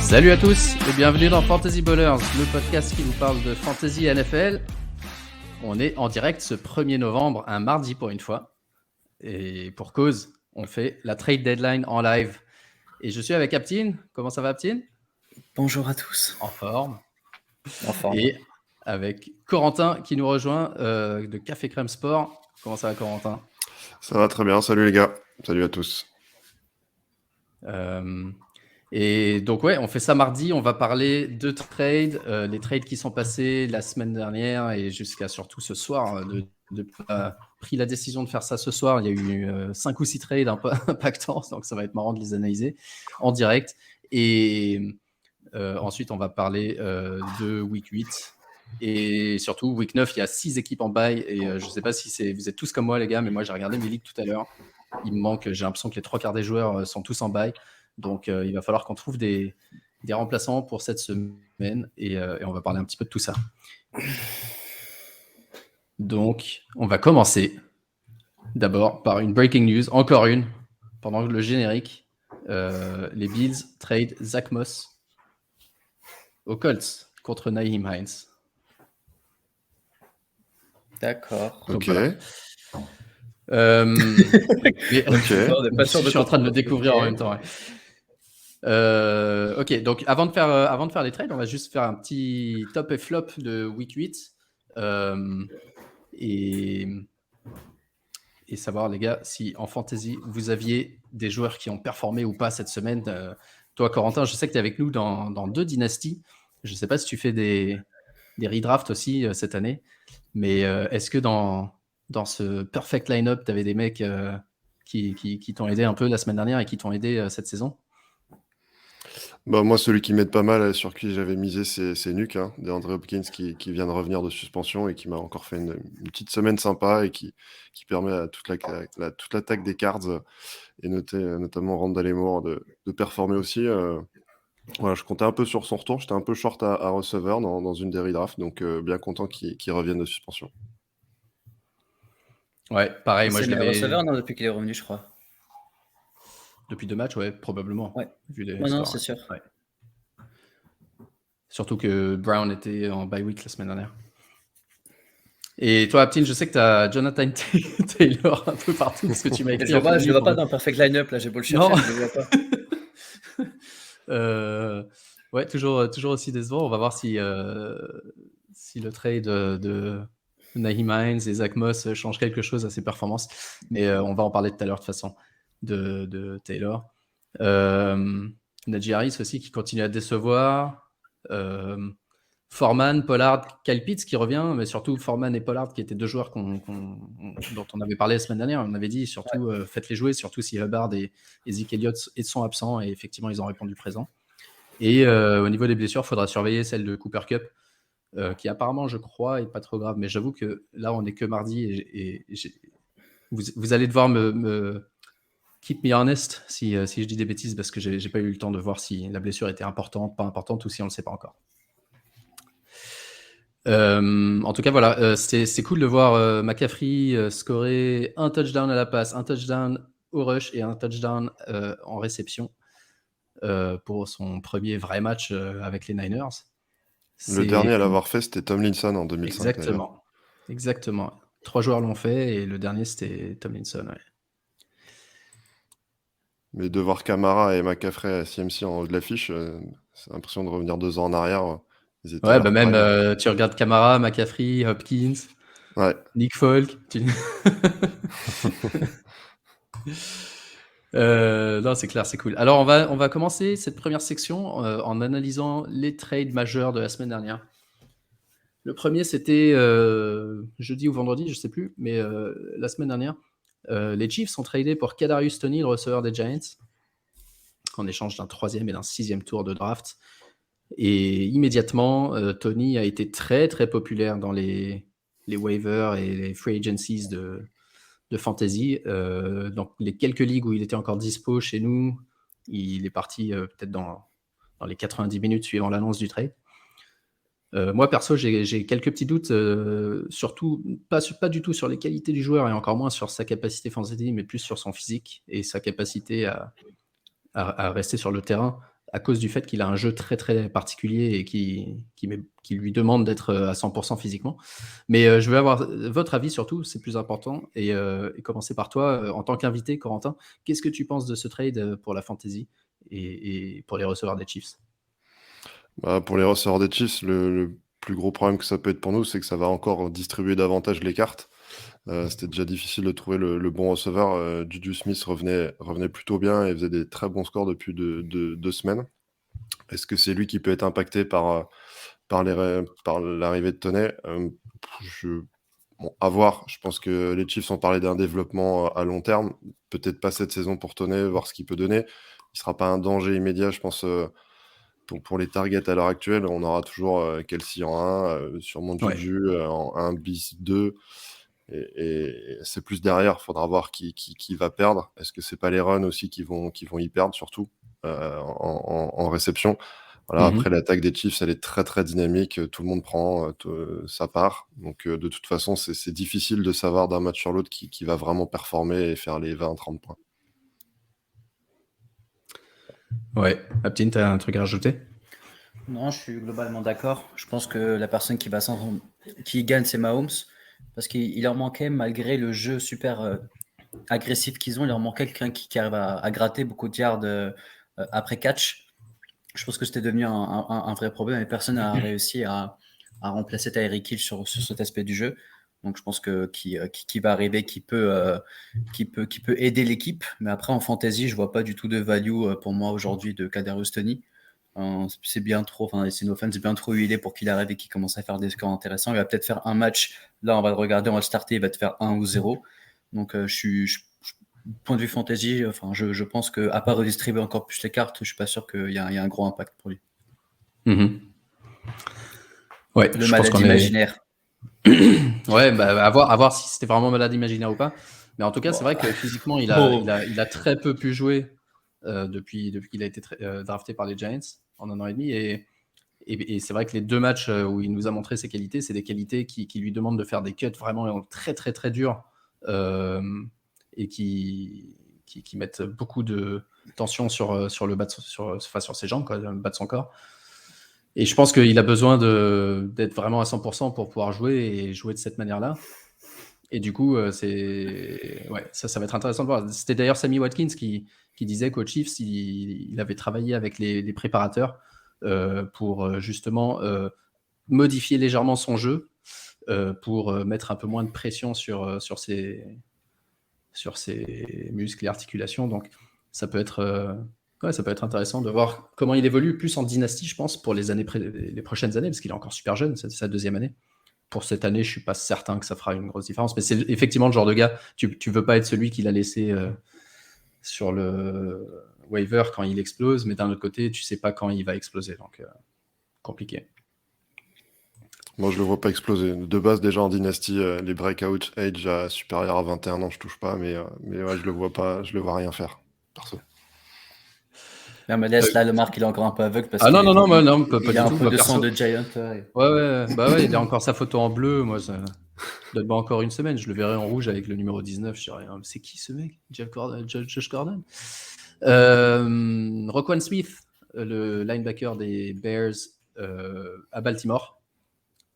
Salut à tous et bienvenue dans Fantasy Ballers, le podcast qui vous parle de Fantasy NFL. On est en direct ce 1er novembre, un mardi pour une fois. Et pour cause, on fait la trade deadline en live. Et je suis avec Aptine. Comment ça va, Aptine ? Bonjour à tous. En forme. En forme. Et avec Corentin qui nous rejoint de Café Crème Sport. Comment ça va, Corentin ? Ça va très bien. Salut les gars. Salut à tous. Et donc ouais, on fait ça mardi, on va parler de trades, les trades qui sont passés la semaine dernière et jusqu'à surtout ce soir. Depuis qu'on a pris la décision de faire ça ce soir, il y a eu 5 ou 6 trades un peu impactants, donc ça va être marrant de les analyser en direct. Et ensuite, on va parler de Week 8 et surtout Week 9, il y a 6 équipes en bye et je ne sais pas si vous êtes tous comme moi les gars, mais moi j'ai regardé mes ligues tout à l'heure. Il me manque, j'ai l'impression que les 3 quarts des joueurs sont tous en bye. Donc, il va falloir qu'on trouve des remplaçants pour cette semaine et on va parler un petit peu de tout ça. Donc, on va commencer d'abord par une breaking news, encore une, pendant le générique. Les Bills trade Zach Moss aux Colts contre Nyheim Hines. D'accord. Donc, Ok. voilà. Ok. Je suis en train de le découvrir en même temps. Ouais. Ok, donc avant de faire les trades, on va juste faire un petit top et flop de Week 8 et savoir, les gars, si en fantasy, vous aviez des joueurs qui ont performé ou pas cette semaine. Toi, Corentin, je sais que tu es avec nous dans 2 dynasties. Je ne sais pas si tu fais des redrafts aussi cette année, mais est-ce que dans ce perfect line-up, tu avais des mecs qui t'ont aidé un peu la semaine dernière et qui t'ont aidé cette saison ? Bah, moi, celui qui m'aide pas mal, sur qui j'avais misé, c'est Nuke, hein, DeAndre Hopkins qui vient de revenir de suspension et qui m'a encore fait une petite semaine sympa et qui permet à toute l'attaque des Cards et notamment Randall Moore de performer aussi. Voilà, je comptais un peu sur son retour. J'étais un peu short à receveur dans une des redrafts, donc bien content qu'il revienne de suspension. Ouais, pareil, moi C'est je le l'avais receveur, non, depuis qu'il est revenu, je crois. depuis 2 matchs, ouais, probablement. Ouais. Vu les Non, scores, c'est sûr. Ouais. Surtout que Brown était en bye week la semaine dernière. Et toi, Aptine, je sais que tu as Jonathan Taylor un peu partout parce que tu m'as écrit. Je le vois pas dans le perfect line-up, là, j'ai beau le chercher, Non. je le vois pas. Ouais, toujours aussi décevant. On va voir si le trade de Nyheim Hines et Zach Moss change quelque chose à ses performances. Mais on va en parler tout à l'heure de toute façon de Taylor. Najee Harris aussi qui continue à décevoir. Foreman, Pollard, Kyle Pitts qui revient, mais surtout Foreman et Pollard qui étaient 2 joueurs dont on avait parlé la semaine dernière. On avait dit surtout faites-les jouer, surtout si Hubbard et Zeke Elliott sont absents, et effectivement ils ont répondu présent. Et au niveau des blessures, il faudra surveiller celle de Cooper Kupp, qui apparemment, je crois, est pas trop grave, mais j'avoue que là on n'est que mardi et vous allez devoir me keep me honest si je dis des bêtises, parce que j'ai pas eu le temps de voir si la blessure était importante, pas importante, ou si on le sait pas encore. En tout cas, voilà, c'est cool de voir McCaffrey scorer un touchdown à la passe, un touchdown au rush et un touchdown en réception pour son premier vrai match avec les Niners. Le dernier à l'avoir fait, c'était Tomlinson en 2005. Exactement. 3 joueurs l'ont fait et le dernier, c'était Tomlinson. Ouais. Mais de voir Camara et McCaffrey à CMC en haut de l'affiche, c'est l'impression de revenir 2 ans en arrière. Ils étaient Ouais, à leur même prime. tu regardes Camara, McCaffrey, Hopkins, Ouais. Nick Folk. Non, c'est clair, c'est cool. Alors, on va commencer cette première section en analysant les trades majeurs de la semaine dernière. Le premier, c'était jeudi ou vendredi, je sais plus, mais la semaine dernière. Les Chiefs sont tradés pour Kadarius Toney, le receveur des Giants, en échange d'un 3e et d'un 6e tour de draft. Et immédiatement, Toney a été très très populaire dans les waivers et les free agencies de fantasy. Dans les quelques ligues où il était encore dispo chez nous, il est parti peut-être dans les 90 minutes suivant l'annonce du trade. Moi, perso, j'ai quelques petits doutes, surtout pas du tout sur les qualités du joueur et encore moins sur sa capacité fantasy, mais plus sur son physique et sa capacité à rester sur le terrain. à cause du fait qu'il a un jeu très très particulier et qui lui demande d'être à 100% physiquement. Mais je veux avoir votre avis surtout, c'est plus important. Et commencer par toi, en tant qu'invité, Corentin, qu'est-ce que tu penses de ce trade pour la fantasy et pour les receveurs des Chiefs? Bah, pour les receveurs des Chiefs, le plus gros problème que ça peut être pour nous, c'est que ça va encore distribuer davantage les cartes. C'était déjà difficile de trouver le bon receveur. Juju Smith revenait plutôt bien et faisait des très bons scores depuis 2 semaines. Est-ce que c'est lui qui peut être impacté par l'arrivée de Toney? Bon, à voir. Je pense que les Chiefs ont parlé d'un développement à long terme. Peut-être pas cette saison pour Toney, voir ce qu'il peut donner. Il sera pas un danger immédiat, je pense. Pour les targets à l'heure actuelle, on aura toujours Kelce en 1, sûrement Juju en 1 bis 2. Et c'est plus derrière, il faudra voir qui va perdre. Est-ce que c'est pas les runs aussi qui vont y perdre, surtout en réception? Voilà, après, l'attaque des Chiefs, elle est très très dynamique. Tout le monde prend sa part. Donc, de toute façon, c'est difficile de savoir d'un match sur l'autre qui va vraiment performer et faire les 20-30 points. Ouais, Aptine, tu as un truc à rajouter? Non, je suis globalement d'accord. Je pense que la personne qui gagne, c'est Mahomes. Parce qu'il leur manquait, malgré le jeu super agressif qu'ils ont, il leur manquait quelqu'un qui arrive à gratter beaucoup de yards après catch. Je pense que c'était devenu un vrai problème et personne n'a réussi à remplacer Tyreek Hill sur cet aspect du jeu. Donc je pense que qui va arriver, qui peut aider l'équipe. Mais après en fantasy, je vois pas du tout de value pour moi aujourd'hui de Kadarius Toney. C'est bien trop, enfin c'est une offense bien trop huilée pour qu'il arrive et qu'il commence à faire des scores intéressants. Il va peut-être faire un match. Là, on va le regarder, on va le starter, il va te faire 1 ou 0. Donc point de vue fantasy, enfin je pense que à part redistribuer encore plus les cartes, je suis pas sûr qu'il y a un gros impact pour lui. Ouais, Le je pense malade qu'on imaginaire. Ouais, bah, à voir si c'était vraiment malade imaginaire ou pas. Mais en tout cas, c'est vrai que physiquement, il a très peu pu jouer depuis qu'il a été drafté par les Giants en 1 an et demi. Et c'est vrai que les 2 matchs où il nous a montré ses qualités, c'est des qualités qui lui demandent de faire des cuts vraiment très très très durs et qui mettent beaucoup de tension sur le bas sur ses jambes, quoi, le bas de son corps. Et je pense qu'il a besoin d'être vraiment à 100% pour pouvoir jouer et jouer de cette manière-là. Et du coup, ça va être intéressant de voir. C'était d'ailleurs Sammy Watkins qui disait qu'au Chiefs, il avait travaillé avec les préparateurs pour justement modifier légèrement son jeu pour mettre un peu moins de pression sur ses muscles et articulations. Donc, ça peut être intéressant de voir comment il évolue plus en dynastie, je pense, pour les prochaines années, parce qu'il est encore super jeune, c'est sa 2e année. Pour cette année, je ne suis pas certain que ça fera une grosse différence, mais c'est effectivement le genre de gars, tu ne veux pas être celui qui l'a laissé sur le waiver quand il explose, mais d'un autre côté, tu ne sais pas quand il va exploser, donc compliqué. Moi, je le vois pas exploser. De base, déjà en dynastie, les breakout age supérieurs à 21 ans, je touche pas, mais ouais, je le vois rien faire, perso. Non, mais laisse là, le Marc, il est encore un peu aveugle parce Ah qu'il non, pas il a du un tout. peu de Perso. sang de Giant. Ouais, il a encore sa photo en bleu. Moi, ça donne-moi encore une semaine. Je le verrai en rouge avec le numéro 19. Je dirais, c'est qui ce mec? Josh Gordon. Roquan Smith, le linebacker des Bears à Baltimore.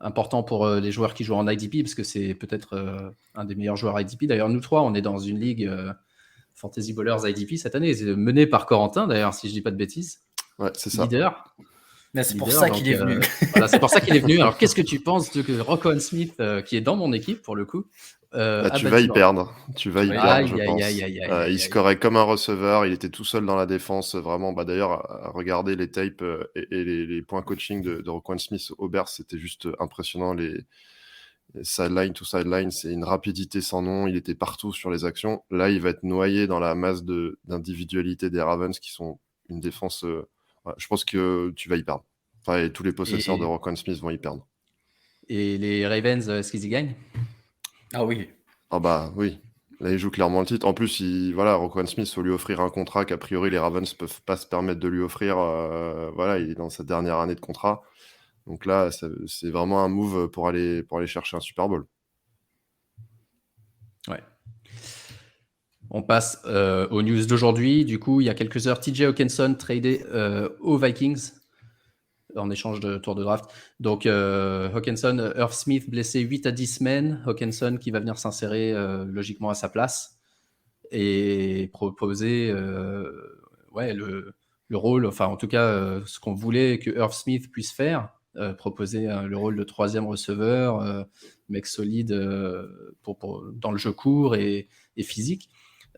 Important pour les joueurs qui jouent en IDP, parce que c'est peut-être un des meilleurs joueurs IDP. D'ailleurs, nous 3, on est dans une ligue Fantasy Ballers IDP cette année. C'est mené par Corentin, d'ailleurs, si je dis pas de bêtises. Ouais, c'est ça. Leader. Mais c'est pour ça qu'il est venu. Voilà, c'est pour ça qu'il est venu. Alors, qu'est-ce que tu penses de Roquan Smith, qui est dans mon équipe, pour le coup Tu vas y perdre. Tu vas y perdre, je pense. Il scorait comme un receveur. Il était tout seul dans la défense. Vraiment, d'ailleurs, à regarder les tapes et les points coaching de Roquan Smith au Bears, c'était juste impressionnant. Les sideline to sideline, c'est une rapidité sans nom. Il était partout sur les actions. Là, il va être noyé dans la masse d'individualité des Ravens, qui sont une défense... je pense que tu vas y perdre. Enfin, et tous les possesseurs de Roquan Smith vont y perdre. Et les Ravens, est-ce qu'ils y gagnent? Ah oui. Ah bah oui. Là, il joue clairement le titre. En plus, Roquan Smith, il faut lui offrir un contrat qu'a priori les Ravens peuvent pas se permettre de lui offrir. Il est dans sa dernière année de contrat. Donc là, c'est vraiment un move pour aller chercher un Super Bowl. Ouais. On passe aux news d'aujourd'hui. Du coup, il y a quelques heures, TJ Hawkinson tradé aux Vikings en échange de tour de draft. Donc, Hawkinson, Irv Smith blessé 8 à 10 semaines. Hawkinson qui va venir s'insérer logiquement à sa place et proposer le rôle, enfin en tout cas ce qu'on voulait que Irv Smith puisse faire, proposer le rôle de troisième receveur, mec solide dans le jeu court et physique.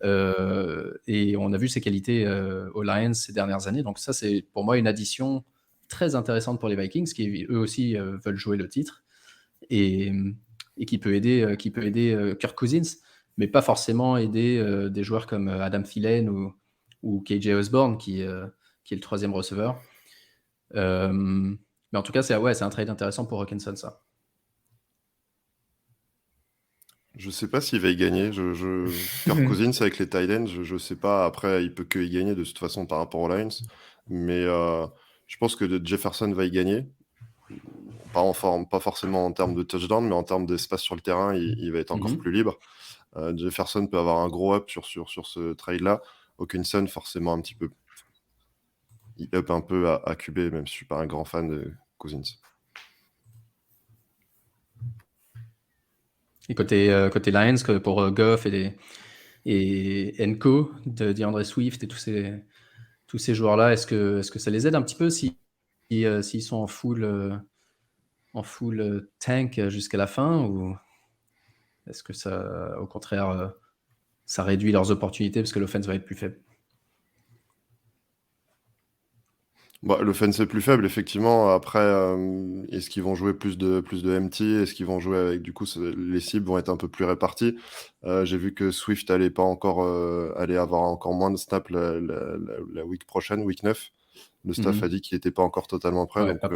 Et on a vu ses qualités aux Lions ces dernières années. Donc ça, c'est pour moi une addition très intéressante pour les Vikings, qui eux aussi veulent jouer le titre et qui peut aider Kirk Cousins, mais pas forcément aider des joueurs comme Adam Thielen ou KJ Osborne qui est le troisième receveur. Mais en tout cas, c'est un trade intéressant pour Hawkinson, ça. Je sais pas s'il va y gagner. Kirk Cousins avec les tight ends, je sais pas. Après, il peut que y gagner de toute façon par rapport aux Lions. Mais je pense que Jefferson va y gagner. Pas forcément en termes de touchdown, mais en termes d'espace sur le terrain, il va être encore plus libre. Jefferson peut avoir un gros up sur ce trade-là. Hawkinson, forcément, un petit peu. Il up un peu à QB, même si je suis pas un grand fan de Cousins. Et côté Lions, pour Goff et Enco, de DeAndre Swift et tous ces joueurs-là, est-ce que ça les aide un petit peu s'ils sont en full tank jusqu'à la fin, ou est-ce que ça, au contraire, ça réduit leurs opportunités parce que l'offense va être plus faible? L'offense est plus faible, effectivement. Après, est-ce qu'ils vont jouer plus de MT? Est-ce qu'ils vont jouer avec, du coup, les cibles vont être un peu plus réparties. J'ai vu que Swift allait avoir encore moins de snaps la week prochaine, week 9. Le staff a dit qu'il n'était pas encore totalement prêt. Ouais, donc,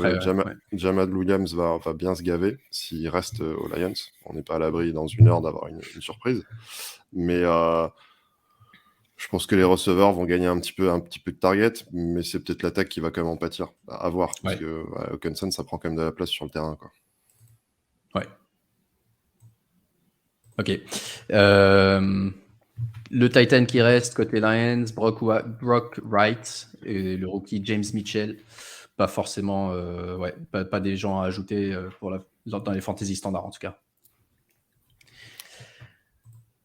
Jamal Williams va bien se gaver s'il reste aux Lions. On n'est pas à l'abri dans une heure d'avoir une surprise. Mais je pense que les receveurs vont gagner un petit peu de target, mais c'est peut-être l'attaque qui va quand même en pâtir. À voir, parce que Hawkinson, ça prend quand même de la place sur le terrain, quoi. Ouais. Ok. Le Titan qui reste côté Lions, Brock Wright et le rookie James Mitchell. Pas forcément, pas des gens à ajouter dans les fantasy standards en tout cas.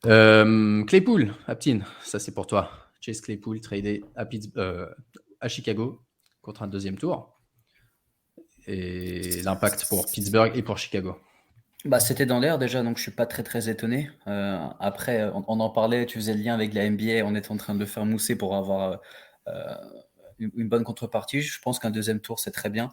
Claypool, Aptin, ça c'est pour toi. Chase Claypool tradé à Chicago contre un deuxième tour. Et l'impact pour Pittsburgh et pour Chicago. C'était dans l'air déjà, donc je suis pas très très étonné. Après, on en parlait, tu faisais le lien avec la NBA, on est en train de le faire mousser pour avoir une bonne contrepartie. Je pense qu'un deuxième tour, c'est très bien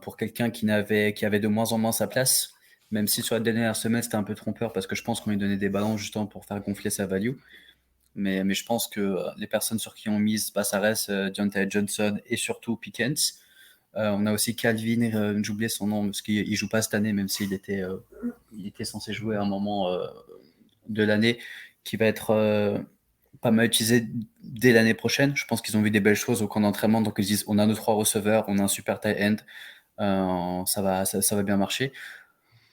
pour quelqu'un qui avait de moins en moins sa place, même si sur la dernière semaine, c'était un peu trompeur parce que je pense qu'on lui donnait des ballons justement pour faire gonfler sa value. Mais je pense que les personnes sur qui on mise, ça reste Deontay Johnson et surtout Pickens. On a aussi Calvin, j'oubliais son nom parce qu'il ne joue pas cette année, même s'il était censé jouer à un moment de l'année, qui va être pas mal utilisé dès l'année prochaine. Je pense qu'ils ont vu des belles choses au camp d'entraînement, donc ils disent on a nos 3 receveurs, on a un super tight end, ça va bien marcher.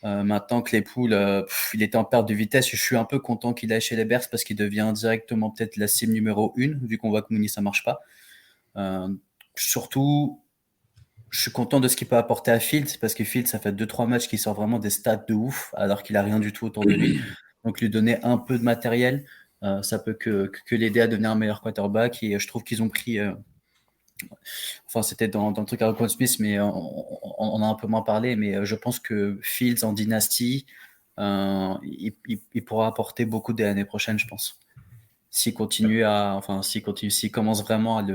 Maintenant, Claypool, il était en perte de vitesse. Je suis un peu content qu'il aille chez les Bears parce qu'il devient directement peut-être la cible numéro 1, vu qu'on voit que Mooney, ça marche pas. Surtout, je suis content de ce qu'il peut apporter à Fields parce que Fields, ça fait 2-3 matchs qu'il sort vraiment des stats de ouf alors qu'il a rien du tout autour de lui. Donc, lui donner un peu de matériel, ça peut que l'aider à devenir un meilleur quarterback. Et je trouve qu'ils ont pris... c'était dans le truc à Roquan Smith, mais on a un peu moins parlé. Mais je pense que Fields en dynastie, il pourra apporter beaucoup dès l'année prochaine, je pense. S'il commence vraiment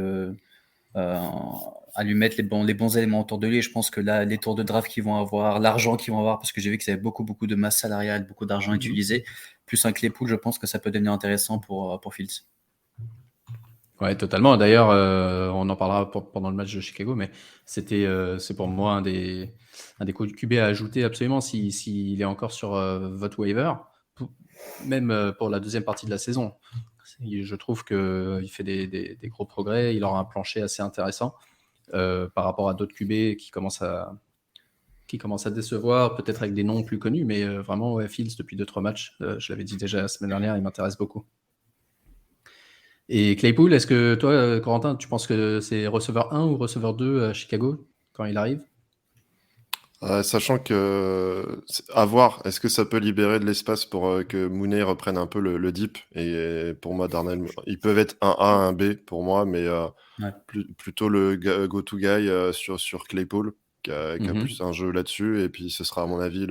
à lui mettre les bons éléments autour de lui, je pense que là, les tours de draft qu'ils vont avoir, l'argent qu'ils vont avoir, parce que j'ai vu qu'ils avaient beaucoup de masse salariale, beaucoup d'argent utilisé, plus un Claypool, je pense que ça peut devenir intéressant pour Fields. Ouais, totalement. D'ailleurs, on en parlera pendant le match de Chicago, mais c'est pour moi un des QB à ajouter absolument s'il est encore sur votre waiver, même pour la deuxième partie de la saison. Je trouve qu'il fait des gros progrès. Il aura un plancher assez intéressant par rapport à d'autres QB qui commencent à décevoir, peut-être avec des noms plus connus, mais vraiment, Fields, depuis 2-3 matchs, je l'avais dit déjà la semaine dernière, il m'intéresse beaucoup. Et Claypool, est-ce que toi, Corentin, tu penses que c'est receveur 1 ou receveur 2 à Chicago quand il arrive? Sachant que, à voir, est-ce que ça peut libérer de l'espace pour que Mooney reprenne un peu le deep? Et pour moi, Darnell, ils peuvent être un A, un B pour moi, mais Ouais. plutôt le go-to guy sur Claypool, qui a Mhm. plus un jeu là-dessus. Et puis ce sera, à mon avis,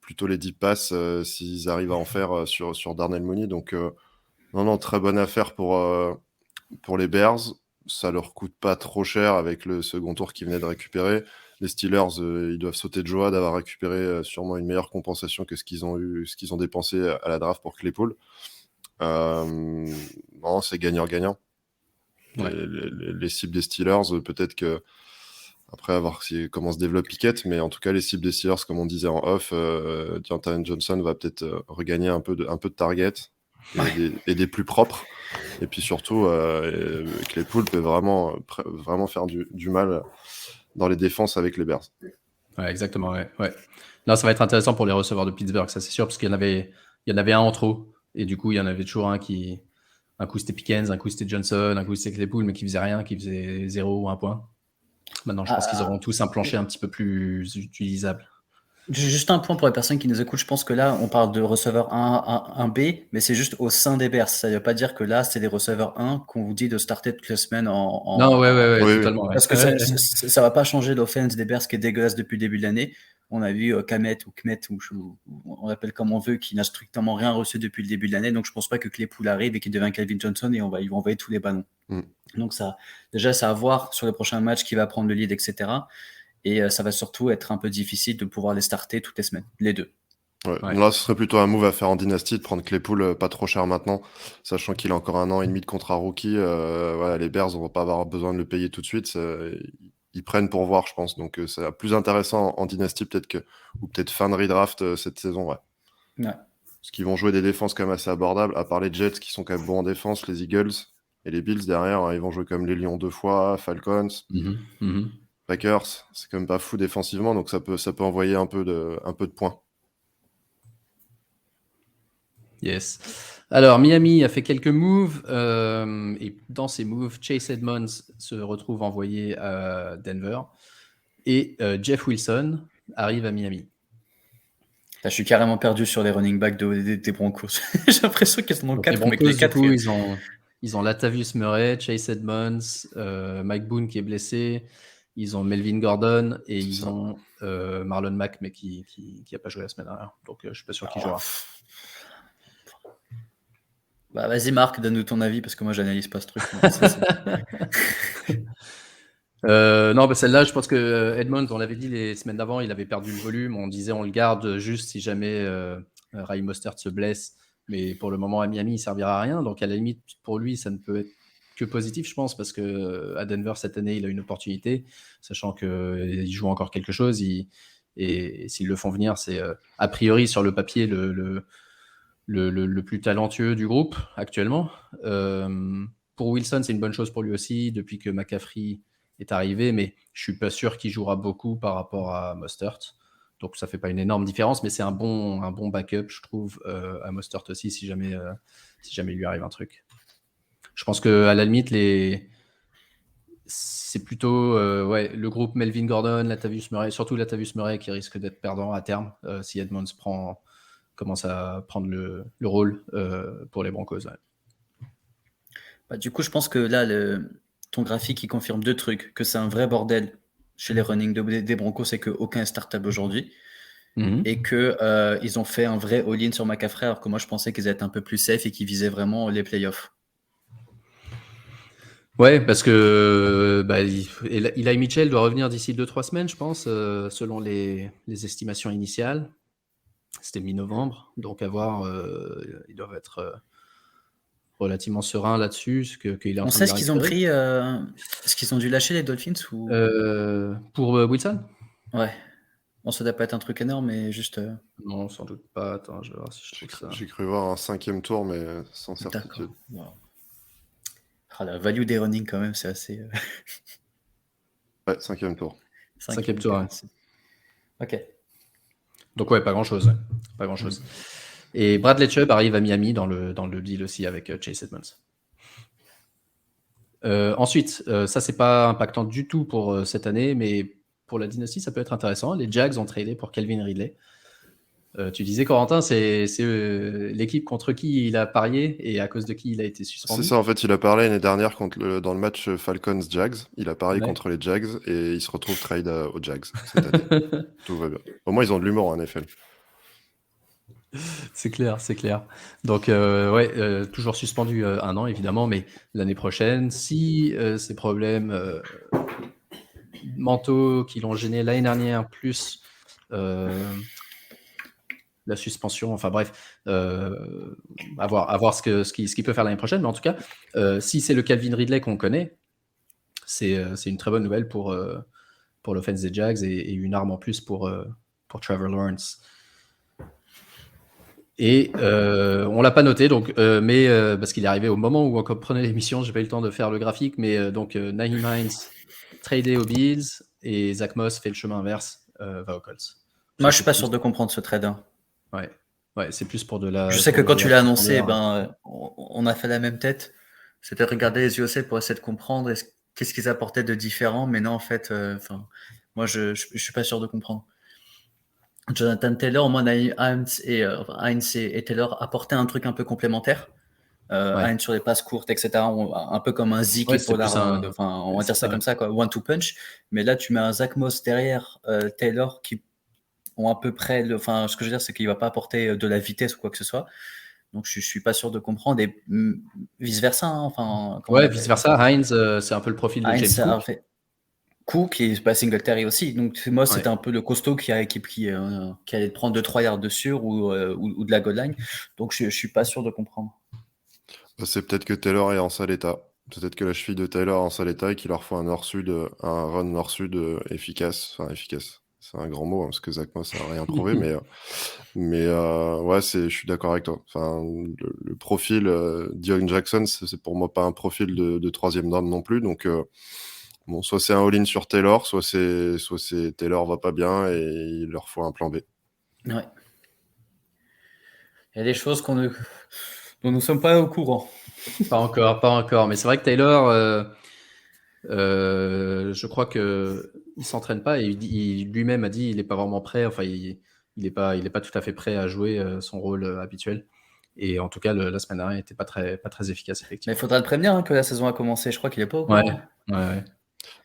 plutôt les deep passes s'ils arrivent à en faire sur Darnell Mooney. Donc, non, très bonne affaire pour les Bears. Ça leur coûte pas trop cher avec le second tour qu'ils venaient de récupérer. Les Steelers, ils doivent sauter de joie d'avoir récupéré sûrement une meilleure compensation que ce qu'ils ont dépensé à la draft pour Claypool. Non, c'est gagnant-gagnant. Ouais. Les cibles des Steelers, peut-être que après, à voir comment se développe Pickett, mais en tout cas, les cibles des Steelers, comme on disait en off, Deontay Johnson va peut-être regagner un peu de target et des plus propres. Et puis surtout, Claypool peut vraiment faire du mal dans les défenses avec les Bears. Ouais, exactement. Ouais. Là, ça va être intéressant pour les receveurs de Pittsburgh, ça c'est sûr, parce qu'il y en avait un en trop. Et du coup, il y en avait toujours un qui. Un coup c'était Pickens, un coup c'était Johnson, un coup c'était Claypool, mais qui faisait rien, qui faisait 0 ou 1 point. Maintenant, je pense qu'ils auront tous un plancher un petit peu plus utilisable. Juste un point pour les personnes qui nous écoutent. Je pense que là, on parle de receveur 1 B, mais c'est juste au sein des Bears. Ça ne veut pas dire que là, c'est des receveurs 1 qu'on vous dit de starter toutes les semaines Non, ouais, Oui. totalement. Ouais. Parce que ça va pas changer l'offense des Bears qui est dégueulasse depuis le début de l'année. On a vu Kmet ou on l'appelle comme on veut, qui n'a strictement rien reçu depuis le début de l'année. Donc je pense pas que Claypool arrive et qu'il devient Calvin Johnson et ils vont envoyer tous les ballons. Donc ça à voir sur les prochains matchs qui va prendre le lead, etc. Et ça va surtout être un peu difficile de pouvoir les starter toutes les semaines, les deux. Ouais. Là, ce serait plutôt un move à faire en dynastie, de prendre Claypool pas trop cher maintenant, sachant qu'il a encore 1 an et demi de contrat rookie. Voilà, les Bears, on va pas avoir besoin de le payer tout de suite. Ils prennent pour voir, je pense. Donc, c'est plus intéressant en dynastie, ou peut-être fin de redraft cette saison. Ouais. Parce qu'ils vont jouer des défenses quand même assez abordables, à part les Jets qui sont quand même bons en défense, les Eagles et les Bills derrière, hein, ils vont jouer comme les Lions 2 fois, Falcons. Packers, c'est quand même pas fou défensivement, donc ça peut envoyer un peu de points. Yes. Alors, Miami a fait quelques moves, et dans ces moves, Chase Edmonds se retrouve envoyé à Denver, et Jeff Wilson arrive à Miami. Là, je suis carrément perdu sur les running backs des Broncos. J'ai l'impression qu'ils sont dans 4. Les Broncos, du coup, ils ont Latavius Murray, Chase Edmonds, Mike Boone qui est blessé, ils ont Melvin Gordon et ils ont Marlon Mack, mais qui n'a pas joué la semaine dernière. Donc, je ne suis pas sûr qu'il jouera. Bah, vas-y, Marc, donne-nous ton avis parce que moi, j'analyse pas ce truc. Non, celle-là, je pense que Edmonds, on l'avait dit les semaines d'avant, il avait perdu le volume. On disait on le garde juste si jamais Raheem Mostert se blesse. Mais pour le moment, à Miami, il servira à rien. Donc, à la limite, pour lui, ça ne peut être que positif, je pense, parce que à Denver, cette année, il a une opportunité, sachant qu'il joue encore quelque chose. Et s'ils le font venir, c'est a priori, sur le papier, le plus talentueux du groupe actuellement. Pour Wilson, c'est une bonne chose pour lui aussi, depuis que McCaffrey est arrivé, mais je suis pas sûr qu'il jouera beaucoup par rapport à Mostert. Donc ça fait pas une énorme différence, mais c'est un bon backup, je trouve, à Mostert aussi, si jamais il lui arrive un truc. Je pense que à la limite, c'est plutôt le groupe Melvin Gordon, Latavius Murray, surtout Latavius Murray qui risque d'être perdant à terme si Edmonds commence à prendre le rôle pour les Broncos. Ouais. Bah, du coup, je pense que là, ton graphique, il confirme 2 trucs. Que c'est un vrai bordel chez les running des Broncos, c'est qu'aucun est startable aujourd'hui. Et qu'ils ont fait un vrai all-in sur McCaffrey, alors que moi, je pensais qu'ils allaient être un peu plus safe et qu'ils visaient vraiment les playoffs. Ouais, parce que Eli Mitchell doit revenir d'ici 2-3 semaines, je pense, selon les estimations initiales. C'était mi-novembre, donc à voir, ils doivent être relativement sereins là-dessus. On sait ce qu'ils ont pris, ce qu'ils ont dû lâcher les Dolphins ou... Pour Wilson ? Ouais. Bon, ça doit pas être un truc énorme, mais juste... Non, sans doute pas. Attends, je vais voir si je trouve ça. J'ai cru voir un 5e tour, mais sans certitude. Wow. La value des running, quand même, c'est assez... Ouais, 5e tour. 5e tour, ouais. Ok. Donc ouais, pas grand-chose. Ouais. Pas grand-chose. Et Bradley Chubb arrive à Miami dans le deal aussi avec Chase Edmonds. Ensuite, ça, c'est pas impactant du tout pour cette année, mais pour la dynastie, ça peut être intéressant. Les Jags ont tradé pour Calvin Ridley. Tu disais, Corentin, c'est l'équipe contre qui il a parié et à cause de qui il a été C'est suspendu. ça, en fait, il a parlé l'année dernière dans le match Falcons-Jags. Il a parié Ouais. contre les Jags et il se retrouve trade aux Jags cette année. Tout va bien. Au moins, ils ont de l'humour en NFL. C'est clair, c'est clair. Donc, toujours suspendu 1 an, évidemment, mais l'année prochaine, si ces problèmes mentaux qui l'ont gêné l'année dernière, plus la suspension, enfin bref, à voir ce qu'il peut faire l'année prochaine. Mais en tout cas, si c'est le Calvin Ridley qu'on connaît, c'est une très bonne nouvelle pour l'offense des Jags et une arme en plus pour Trevor Lawrence. Et on l'a pas noté, donc, mais parce qu'il est arrivé au moment où on prenait l'émission, j'ai pas eu le temps de faire le graphique, mais donc Nyheim Hines tradé aux Bills et Zach Moss fait le chemin inverse, va aux Colts. Moi, je suis pas sûr de comprendre ce trade. Ouais, c'est plus pour de la. Je sais que pour quand de tu la l'as annoncé, profondeur. on a fait la même tête. C'était de regarder les USA pour essayer de comprendre qu'est-ce qu'ils apportaient de différent. Mais non, en fait, moi, je suis pas sûr de comprendre. Jonathan Taylor, moi, Hines et Taylor apportaient un truc un peu complémentaire. Ouais. Hines sur les passes courtes, etc. Un peu comme un Zeke Ouais, et c'est plus Pollard. un. On va C'est dire ça ça. comme ça, quoi. One-two punch. Mais là, tu mets un Zach Moss derrière Taylor qui ont à peu près. Enfin, ce que je veux dire, c'est qu'il va pas apporter de la vitesse ou quoi que ce soit. Donc, je suis pas sûr de comprendre. Et vice versa. Enfin, comment on Ouais, appelle vice versa. Hines, c'est un peu le profil de Hines James a Cook. fait Cook et Singletary aussi. Donc, moi, c'était Ouais. un peu le costaud qui allait prendre 2-3 yards de sur ou de la goal line. Donc, je suis pas sûr de comprendre. C'est peut-être que Taylor est en sale état. Peut-être que la cheville de Taylor est en sale état et qu'il leur faut un run nord-sud efficace. Enfin, efficace. C'est un grand mot, hein, parce que Zach Moss n'a rien prouvé, mais ouais, je suis d'accord avec toi. Enfin, le profil Deion Jackson, c'est pour moi pas un profil de troisième down non plus. Donc, bon, soit c'est un all-in sur Taylor, soit c'est Taylor va pas bien et il leur faut un plan B. Ouais. Il y a des choses dont nous ne sommes pas au courant. Pas encore. Mais c'est vrai que Taylor, je crois que il s'entraîne pas et lui-même a dit il est pas vraiment prêt. Enfin, il est pas tout à fait prêt à jouer son rôle habituel. Et en tout cas, la semaine dernière, il n'était pas très efficace, Mais il effectivement. faudra le prévenir que la saison a commencé. Je crois qu'il est pas au Ouais, courant. ouais.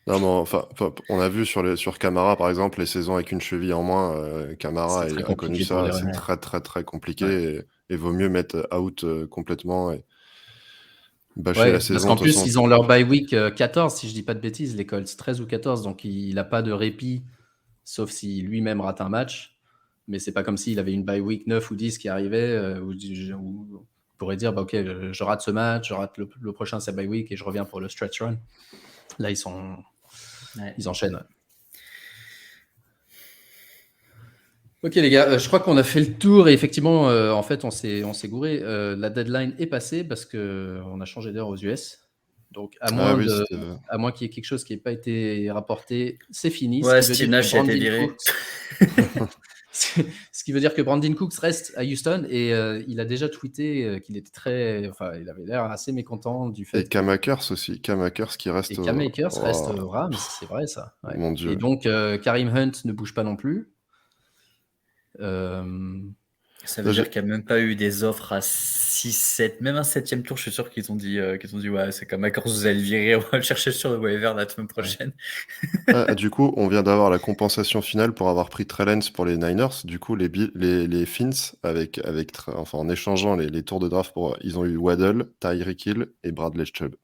Non, mais enfin, on a vu sur Camara, par exemple, les saisons avec une cheville en moins. Camara C'est très a connu compliqué pour les ça. C'est revenir. très compliqué Ouais. et vaut mieux mettre out complètement et bâcher Ouais, la parce saison. qu'en De toute plus, façon, ils ont leur bye week 14, si je dis pas de bêtises, les Colts, 13 ou 14, donc il n'a pas de répit, sauf si lui-même rate un match. Mais c'est pas comme s'il avait une bye week 9 ou 10 qui arrivait, où on pourrait dire, bah, ok, je rate ce match, je rate le prochain, c'est bye week, et je reviens pour le stretch run. Là, ils enchaînent. Ouais. Ok les gars, je crois qu'on a fait le tour et effectivement, en fait, on s'est gouré. La deadline est passée parce qu'on a changé d'heure aux US. Donc, à ah moins oui, qu'il y ait quelque chose qui n'ait pas été rapporté, c'est fini. Ouais, Steve Nash a été viré. Ce qui veut dire que Brandon Cooks reste à Houston et il a déjà tweeté qu'il était il avait l'air assez mécontent du fait et Cam Akers aussi. Cam Akers qui reste. et Cam Akers reste Oh, aux Rams, c'est vrai ça. Ouais. mon Dieu. Et donc Kareem Hunt ne bouge pas non plus. Ça veut dire qu'il n'y a même pas eu des offres à 6, 7, même un 7e tour. Je suis sûr qu'ils ont dit ouais, c'est comme Akers, vous allez le virer, on va le chercher sur le waiver la semaine prochaine. Du coup, on vient d'avoir la compensation finale pour avoir pris Trellens pour les Niners. Du coup, les Fins, enfin, en échangeant les tours de draft, ils ont eu Waddle, Tyreek Hill et Bradley Chubb.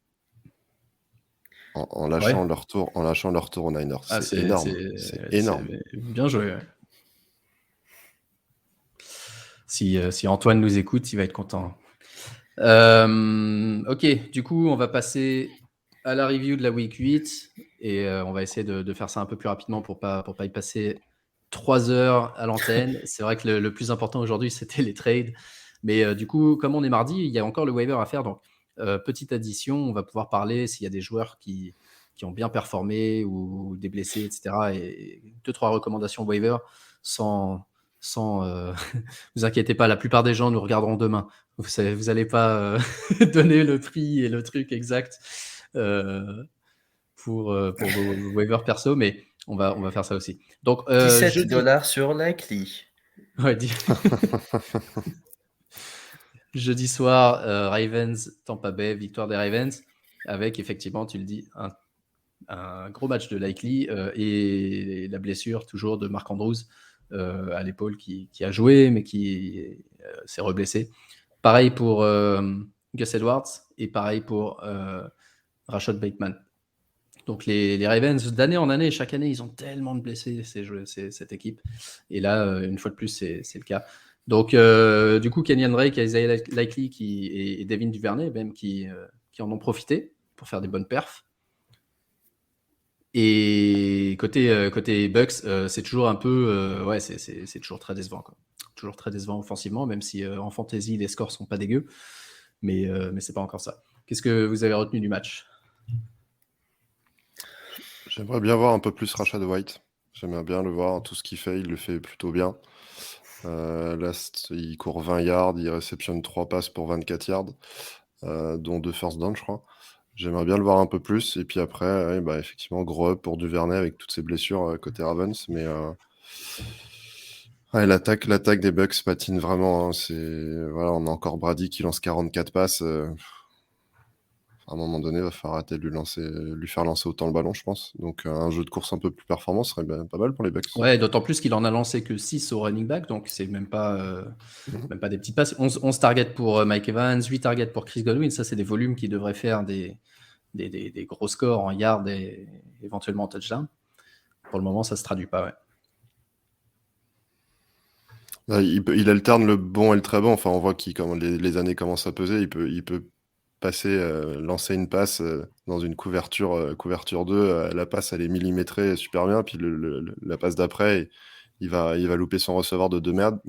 En lâchant leur tour aux Niners. Ah, c'est énorme. C'est énorme. Bien joué. Ouais. Si Antoine nous écoute, il va être content. Ok, du coup, on va passer à la review de la week 8 et on va essayer de faire ça un peu plus rapidement pour pas y passer 3 heures à l'antenne. C'est vrai que le plus important aujourd'hui, c'était les trades. Mais du coup, comme on est mardi, il y a encore le waiver à faire. Donc, petite addition, on va pouvoir parler s'il y a des joueurs qui ont bien performé ou des blessés, etc. Et 2-3 recommandations waiver sans vous inquiétez pas, la plupart des gens nous regarderont demain. Vous n'allez pas donner le prix et le truc exact. pour vos waivers perso, mais on va faire ça aussi. Donc, $17 sur Likely. Ouais, jeudi soir, Ravens, Tampa Bay, victoire des Ravens, avec effectivement, tu le dis, un gros match de Likely et la blessure toujours de Mark Andrews à l'épaule qui a joué, mais qui s'est reblessé. Pareil pour Gus Edwards et pareil pour Rashad Bateman. Donc les Ravens, d'année en année, chaque année, ils ont tellement de blessés, cette équipe. Et là, une fois de plus, c'est le cas. Donc, du coup, Kenyan Drake, Isaiah Likely et Devin Duvernay, même, qui en ont profité pour faire des bonnes perfs. Et côté Bucks, c'est toujours un peu... ouais, c'est toujours très décevant, quoi. Toujours très décevant offensivement, même si en fantasy, les scores sont pas dégueux. Mais c'est pas encore ça. Qu'est-ce que vous avez retenu du match? J'aimerais bien voir un peu plus Rashad White. J'aimerais bien le voir. Tout ce qu'il fait, il le fait plutôt bien. Là, il court 20 yards, il réceptionne 3 passes pour 24 yards, dont 2 first down, je crois. J'aimerais bien le voir un peu plus. Et puis après, ouais, bah, effectivement, gros up pour Duvernay avec toutes ses blessures côté Ravens. Mais ouais, l'attaque des Bucks patine vraiment. Hein. Voilà, on a encore Brady qui lance 44 passes. À un moment donné, il va falloir arrêter de lui faire lancer autant le ballon, je pense. Donc un jeu de course un peu plus performant serait pas mal pour les Bucks. Ouais, d'autant plus qu'il en a lancé que 6 au running back, donc c'est même pas des petites passes. 11 targets pour Mike Evans, 8 targets pour Chris Godwin. Ça, c'est des volumes qui devraient faire des gros scores en yards et éventuellement en touchdown. Pour le moment, ça se traduit pas, ouais. Bah, il alterne le bon et le très bon. Enfin, on voit quand les années commencent à peser, il peut lancer une passe dans une couverture 2, la passe elle est millimétrée super bien, puis la passe d'après, il va louper son receveur de 2 mètres.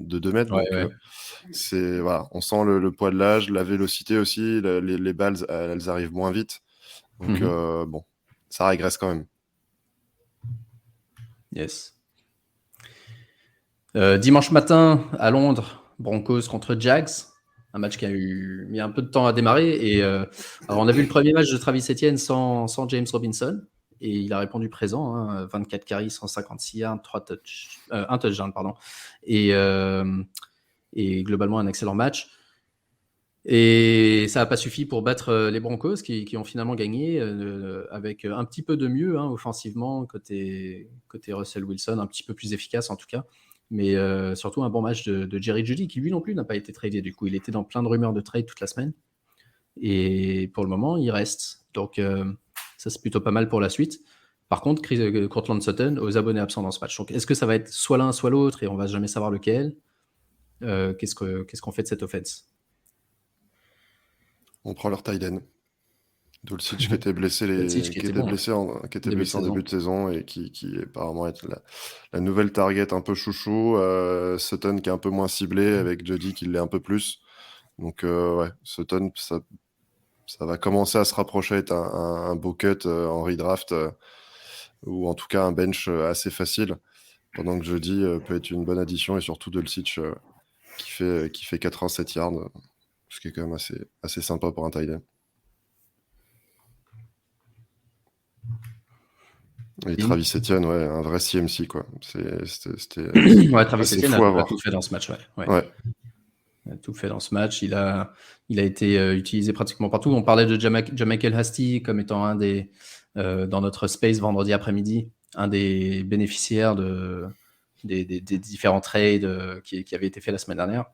Ouais, Donc, ouais. voilà, on sent le poids de l'âge, la vélocité aussi, les balles, elles arrivent moins vite. Donc, bon, ça régresse quand même. Yes. Dimanche matin, à Londres, Broncos contre Jags. Un match qui a mis un peu de temps à démarrer. Et alors on a vu le premier match de Travis Etienne sans James Robinson. Et il a répondu présent. Hein, 24 carries, 156 yards, 1 touchdown, pardon. Et globalement, un excellent match. Et ça n'a pas suffi pour battre les Broncos qui ont finalement gagné avec un petit peu de mieux offensivement côté Russell Wilson, un petit peu plus efficace en tout cas. Mais surtout un bon match de Jerry Jeudy qui lui non plus n'a pas été tradé. Du coup, il était dans plein de rumeurs de trade toute la semaine. Et pour le moment, il reste. Donc ça, c'est plutôt pas mal pour la suite. Par contre, Courtland Sutton aux abonnés absents dans ce match. Donc est-ce que ça va être soit l'un, soit l'autre et on va jamais savoir lequel? Qu'est-ce qu'on fait de cette offense? On prend leur tight end. Dulcich qui était blessé, Dulcich qui était blessé en début de saison et qui apparemment est la nouvelle target un peu chouchou. Sutton qui est un peu moins ciblé avec Jeudy qui l'est un peu plus. Donc ouais, Sutton, ça va commencer à se rapprocher d'être un beau cut en redraft ou en tout cas un bench assez facile. Pendant que Jeudy peut être une bonne addition et surtout Dulcich qui fait 87 yards, ce qui est quand même assez sympa pour un tight end. Et Travis Etienne, ouais, un vrai CMC, quoi. C'était ouais, Travis Etienne a tout fait dans ce match, ouais. Il a tout fait dans ce match. Il a été utilisé pratiquement partout. On parlait de Jamichael Hasty comme étant un des, dans notre space vendredi après-midi, un des bénéficiaires des différents trades qui avaient été faits la semaine dernière.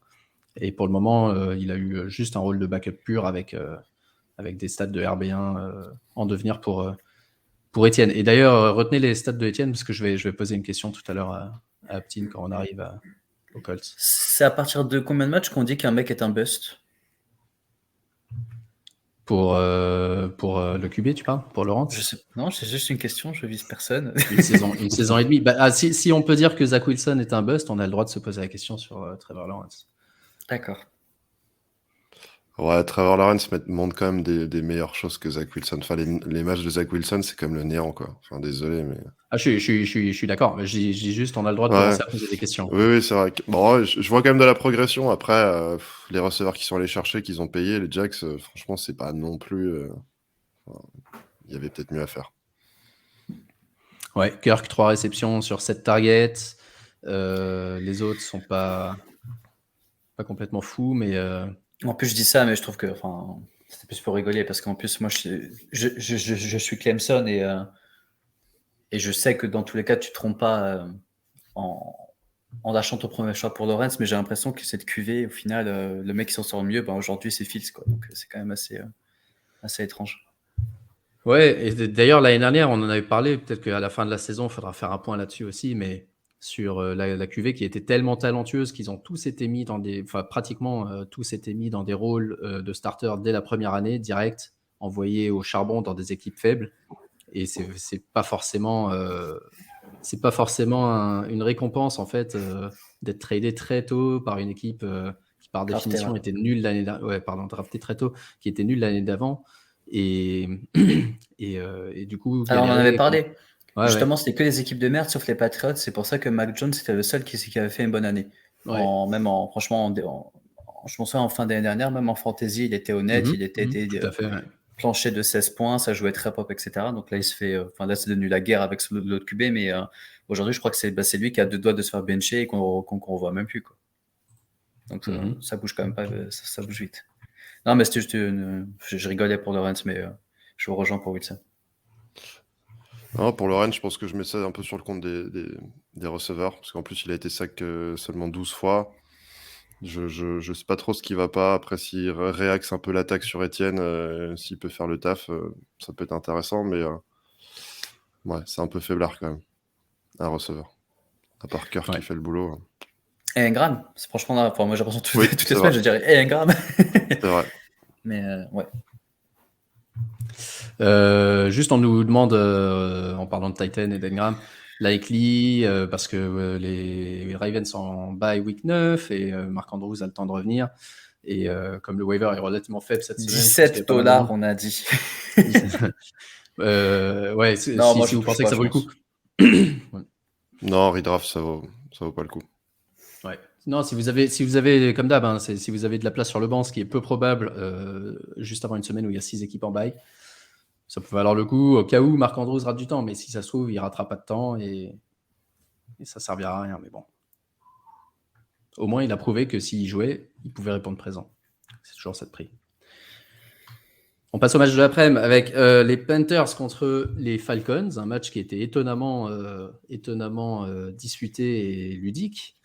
Et pour le moment, il a eu juste un rôle de backup pur avec des stats de RB1 en devenir pour Etienne. Et d'ailleurs, retenez les stats de Etienne parce que je vais poser une question tout à l'heure à Aptine quand on arrive aux Colts. C'est à partir de combien de matchs qu'on dit qu'un mec est un bust? Pour le QB, tu parles? Pour Laurent? Non, c'est juste une question, je vise personne. Une saison et demie. Si on peut dire que Zach Wilson est un bust, on a le droit de se poser la question sur Trevor Lawrence. D'accord. Ouais, Trevor Lawrence montre quand même des meilleures choses que Zach Wilson. Enfin, les matchs de Zach Wilson, c'est comme le néant, quoi. Enfin, désolé, mais... Je suis d'accord. Je dis juste, on a le droit de commencer à poser des questions. Oui, c'est vrai. Bon, je vois quand même de la progression. Après, les receveurs qui sont allés chercher, qu'ils ont payé, les Jacks, franchement, c'est pas non plus... Il y avait peut-être mieux à faire. Ouais, Kirk, 3 réceptions sur 7 targets. Les autres sont pas complètement fous, mais En plus, je dis ça, mais je trouve que, c'était plus pour rigoler parce qu'en plus, moi, je suis Clemson et je sais que dans tous les cas, tu te trompes pas en, en lâchant ton premier choix pour Lawrence, mais j'ai l'impression que cette QV, au final, le mec qui s'en sort le mieux, aujourd'hui, c'est Fields, quoi. Donc, c'est quand même assez étrange. ouais. Et d'ailleurs, l'année dernière, on en avait parlé. Peut-être qu'à la fin de la saison, il faudra faire un point là-dessus aussi, mais sur la QV qui était tellement talentueuse qu'ils ont tous été mis pratiquement tous été mis dans des rôles de starter dès la première année, direct, envoyés au charbon dans des équipes faibles. Et c'est pas forcément une récompense en fait d'être tradé très tôt par une équipe qui par définition était nulle l'année drafté très tôt, qui était nulle l'année d'avant et du coup Alors, on en avait parlé. Ouais, Justement, c'était que les équipes de merde sauf les Patriots. C'est pour ça que Mac Jones c'était le seul qui avait fait une bonne année. Ouais. Franchement, je m'en souviens en fin d'année dernière, même en fantasy, il était honnête, il était tout à fait, ouais. planché de 16 points, ça jouait très pop, etc. Donc là, il se fait, là, c'est devenu la guerre avec l'autre QB, mais aujourd'hui, je crois que c'est lui qui a 2 doigts de se faire bencher et qu'on revoit même plus, quoi. Donc ça bouge quand même pas, ça bouge vite. Non, mais c'était juste je rigolais pour Lawrence, mais je vous rejoins pour Wilson. Non, pour Lawrence, je pense que je mets ça un peu sur le compte des receveurs, parce qu'en plus, il a été sack seulement 12 fois. Je sais pas trop ce qui va pas. Après, s'il réaxe un peu l'attaque sur Etienne, s'il peut faire le taf, ça peut être intéressant, mais ouais, c'est un peu faiblard quand même, un receveur. À part Kirk qui fait le boulot. Et Ingram, c'est franchement là, moi j'ai l'impression toutes les c'est semaines, je dirais hey, Ingram. C'est vrai. Mais ouais. Juste, on nous demande, en parlant de Titan et d'Ingram, likely, parce que les Ravens sont en bye week 9 et Marc Andrews a le temps de revenir. Et comme le waiver est relativement faible cette semaine, $17, on a dit. Ouais, non, moi, si vous pensez que ça vaut le coup. Non, redraft, ça vaut pas le coup. Ouais. Non, si vous avez comme d'hab, si vous avez de la place sur le banc, ce qui est peu probable, juste avant une semaine où il y a 6 équipes en bye, ça peut valoir le coup au cas où Marc Andrews rate du temps, mais si ça se trouve, il ratera pas de temps et ça servira à rien. Mais bon, au moins, il a prouvé que s'il jouait, il pouvait répondre présent. C'est toujours ça de prix. On passe au match de l'après-midi avec les Panthers contre les Falcons, un match qui était étonnamment disputé et ludique,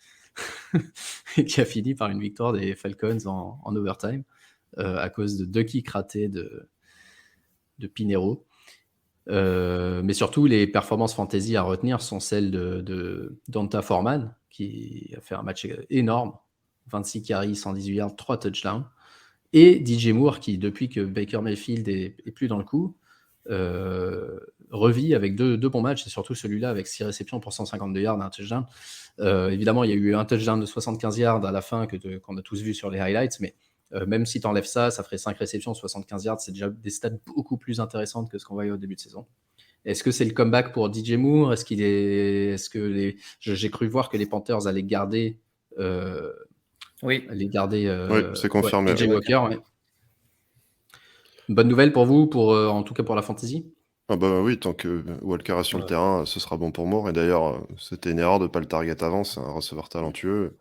et qui a fini par une victoire des Falcons en overtime à cause de 2 kicks ratés de Pinheiro. Mais surtout, les performances fantasy à retenir sont celles de Donta Foreman, qui a fait un match énorme, 26 carries, 118 yards, 3 touchdowns. Et DJ Moore, qui, depuis que Baker Mayfield est plus dans le coup, revit avec deux bons matchs, et surtout celui-là avec 6 réceptions pour 152 yards, un touchdown. Évidemment, il y a eu un touchdown de 75 yards à la fin qu'on a tous vu sur les highlights, mais même si tu enlèves ça ferait 5 réceptions, 75 yards, c'est déjà des stats beaucoup plus intéressantes que ce qu'on voyait au début de saison. Est-ce que c'est le comeback pour DJ Moore ? J'ai cru voir que les Panthers allaient garder... Oui, c'est confirmé. DJ Walker, ouais. Bonne nouvelle pour vous, en tout cas pour la fantasy ? Ah bah oui, tant que Walker est sur le terrain, ce sera bon pour Moore. Et d'ailleurs, c'était une erreur de ne pas le target avant, c'est un receveur talentueux.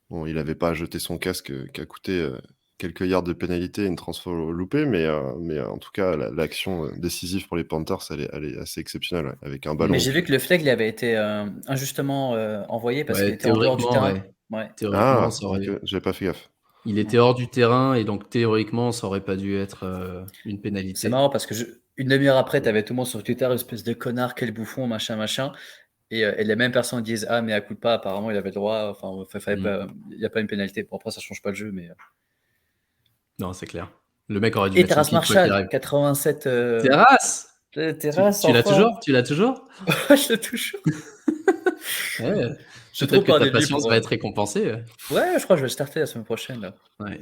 Bon, il n'avait pas à jeter son casque qui a coûté quelques yards de pénalité et une transfo loupée, mais en tout cas, l'action décisive pour les Panthers, elle est assez exceptionnelle, avec un ballon. Mais j'ai vu que le flag il avait été injustement envoyé parce qu'il était en dehors du terrain. Ouais. Théoriquement, j'avais pas fait gaffe. Il était hors du terrain et donc théoriquement, ça aurait pas dû être une pénalité. C'est marrant parce que une demi-heure après, tu avais tout le monde sur Twitter, espèce de connard, quel bouffon, machin. Et les mêmes personnes disent ah mais à coup de pas, apparemment il avait le droit. Enfin, il n'y a pas une pénalité. Bon, après ça change pas le jeu, mais. Non, c'est clair. Le mec aurait dû. Et Terrace Marshall, 87. Terrace. Tu l'as toujours ? Tu l'as toujours ? Je l'ai toujours. Ouais. Peut-être que ta patience va être récompensée. Ouais, je crois que je vais le starter la semaine prochaine. Là. Ouais.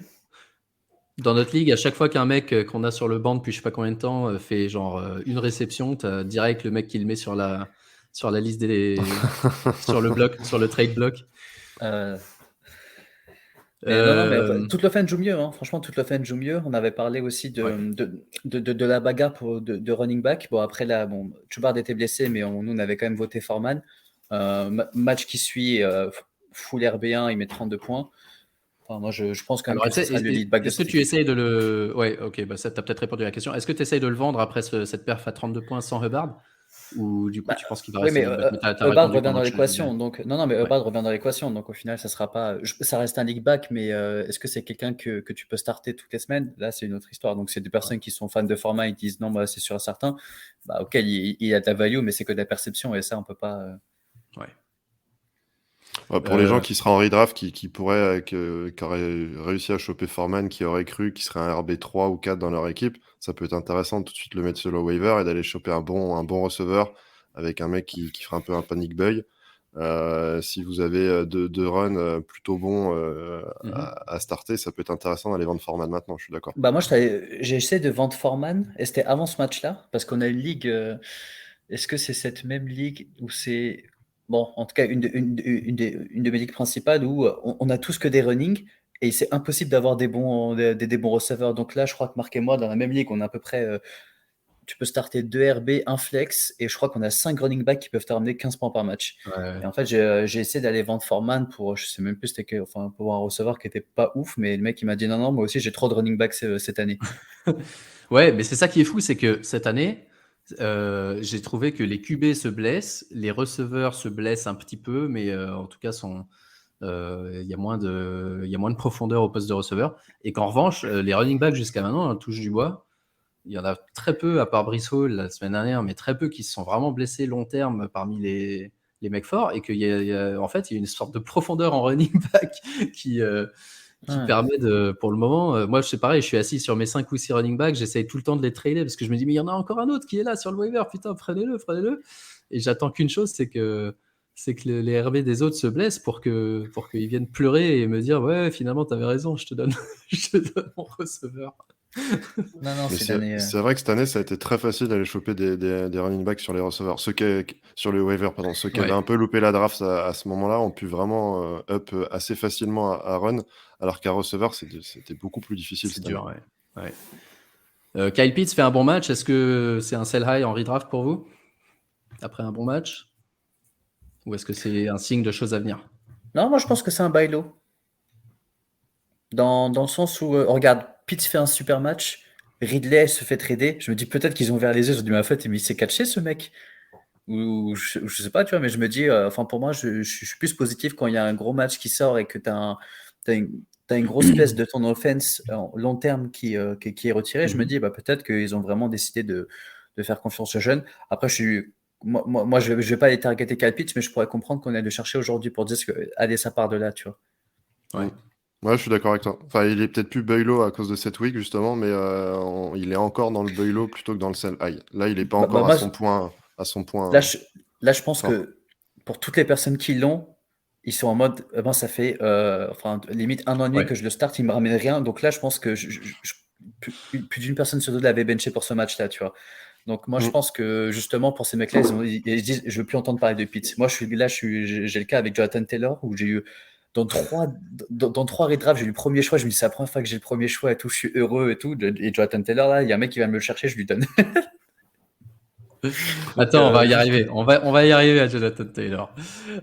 Dans notre ligue, à chaque fois qu'un mec qu'on a sur le banc depuis je sais pas combien de temps fait genre une réception, t'as direct le mec qui le met sur la liste sur le bloc, sur le trade block. Mais non, mais Euh, toute l'offense joue mieux. Hein. Franchement, toute l'offense joue mieux. On avait parlé aussi ouais. de la bagarre de running back. Bon, après, là, bon, Chubbard était blessé, mais nous, on avait quand même voté Foreman. Match qui suit, full RB1, il met 32 points. Enfin, moi, je pense quand même Alors, que ce sera le lead back de est-ce que cette tu équipe. essayes de le. Ouais, ok, bah ça, t'as peut-être répondu à la question. Est-ce que tu essayes de le vendre après cette perf à 32 points sans Hubbard? Ou du coup, Bah, tu penses qu'il va oui, rester mais league back? Mais t'as Hubbard répondu revient pendant dans que je te disais. l'équation. Donc, non, non, mais Ouais. Hubbard revient dans l'équation. Donc, au final, ça sera pas. Ça reste un league back, mais est-ce que c'est quelqu'un que tu peux starter toutes les semaines? Là, c'est une autre histoire. Donc, c'est des Ouais. personnes qui sont fans de format, ils disent non, bah, c'est sûr et certain. Bah, ok, il a de la value, mais c'est que de la perception. Et ça, on peut pas. Ouais. Ouais, pour les gens Euh, qui seraient en redraft, qui pourraient, qui auraient réussi à choper Foreman, qui auraient cru qu'il serait un RB3 ou 4 dans leur équipe, ça peut être intéressant de tout de suite le mettre sur le waiver et d'aller choper un bon receveur avec un mec qui fera un peu un panic buy. Si vous avez deux runs plutôt bons mhm. à starter, ça peut être intéressant d'aller vendre Foreman maintenant, je suis d'accord. Bah, moi, j'ai essayé de vendre Foreman. Et c'était avant ce match-là, parce qu'on a une ligue. Est-ce que c'est cette même ligue où c'est. Bon, en tout cas, une de mes ligues principales où on a tous que des running et c'est impossible d'avoir des bons receveurs. Donc là, je crois que Marc et moi, dans la même ligue, on a à peu près. Tu peux starter 2 RB, un flex et je crois qu'on a 5 running backs qui peuvent te ramener 15 points par match. Ouais. Et en fait, j'ai essayé d'aller vendre Foreman pour, je sais même plus c'était enfin, pour un receveur qui était pas ouf, mais le mec il m'a dit non, non, moi aussi j'ai trop de running backs cette année. Ouais, mais c'est ça qui est fou, c'est que cette année, j'ai trouvé que les QB se blessent, les receveurs se blessent un petit peu, mais en tout cas, il y a il y a moins de profondeur au poste de receveur. Et qu'en revanche, les running backs jusqu'à maintenant, touche du bois, il y en a très peu, à part Brice Hall la semaine dernière, mais très peu qui se sont vraiment blessés long terme parmi les mecs forts. Et en fait, il y a une sorte de profondeur en running back qui, qui Ouais. permet pour le moment, moi c'est pareil, je suis assis sur mes 5 ou 6 running backs, j'essaye tout le temps de les trailer parce que je me dis, mais il y en a encore un autre qui est là sur le waiver, putain, prenez-le, prenez-le. Et j'attends qu'une chose, c'est que les RB des autres se blessent pour qu'ils viennent pleurer et me dire, ouais, finalement, t'avais raison, je te donne, je te donne mon receveur. Non, non, Mais c'est l'année. c'est vrai que cette année, ça a été très facile d'aller choper des running backs sur les receveurs. Sur le waiver, pardon. Ceux qui avaient Ouais, un peu loupé la draft à ce moment-là ont pu vraiment up assez facilement à run, alors qu'à receveur, c'était beaucoup plus difficile c'est cette année. dur, ouais. Ouais. Kyle Pitts fait un bon match, est-ce que c'est un sell high en redraft pour vous après un bon match? Ou est-ce que c'est un signe de choses à venir? Non, moi je pense que c'est un buy low. Dans le sens où, regarde, Pitts fait un super match, Ridley se fait trader. Je me dis peut-être qu'ils ont ouvert les yeux, ils ont dit, mais en fait, mais il s'est catché ce mec. Ou je sais pas, tu vois, mais je me dis, enfin pour moi, je suis plus positif quand il y a un gros match qui sort et que t'as une grosse pièce de ton offense en long terme qui est retirée. Je me Mhm. dis, bah, peut-être qu'ils ont vraiment décidé de faire confiance aux jeunes. Après, moi je vais pas aller targeter Kyle Pitts, mais je pourrais comprendre qu'on aille le chercher aujourd'hui pour dire que, allez, ça part de là, tu vois. Mm. Ouais. Ouais, je suis d'accord avec toi. Enfin, il est peut-être plus Buy-Low à cause de cette week, justement, mais il est encore dans le Buy-Low plutôt que dans le Sell High. Là, il est pas encore Moi, à son point là, je pense fort. que pour toutes les personnes qui l'ont, ils sont en mode, ben, ça fait enfin, limite un an et demi Ouais. que je le start, il me ramène rien. Donc là, je pense que plus d'une personne sur deux l'avait benché pour ce match-là, tu vois. Donc moi, je Mm. pense que justement, pour ces mecs-là, ils se disent, je veux plus entendre parler de Pitts. Moi, j'ai le cas avec Jonathan Taylor où j'ai eu dans trois redrafts, j'ai eu le premier choix. Je me dis, c'est la première fois que j'ai le premier choix et tout, je suis heureux et tout. Et Jonathan Taylor, là, il y a un mec qui va me le chercher, je lui donne. Donc, Attends, on va y arriver. On va y arriver à Jonathan Taylor.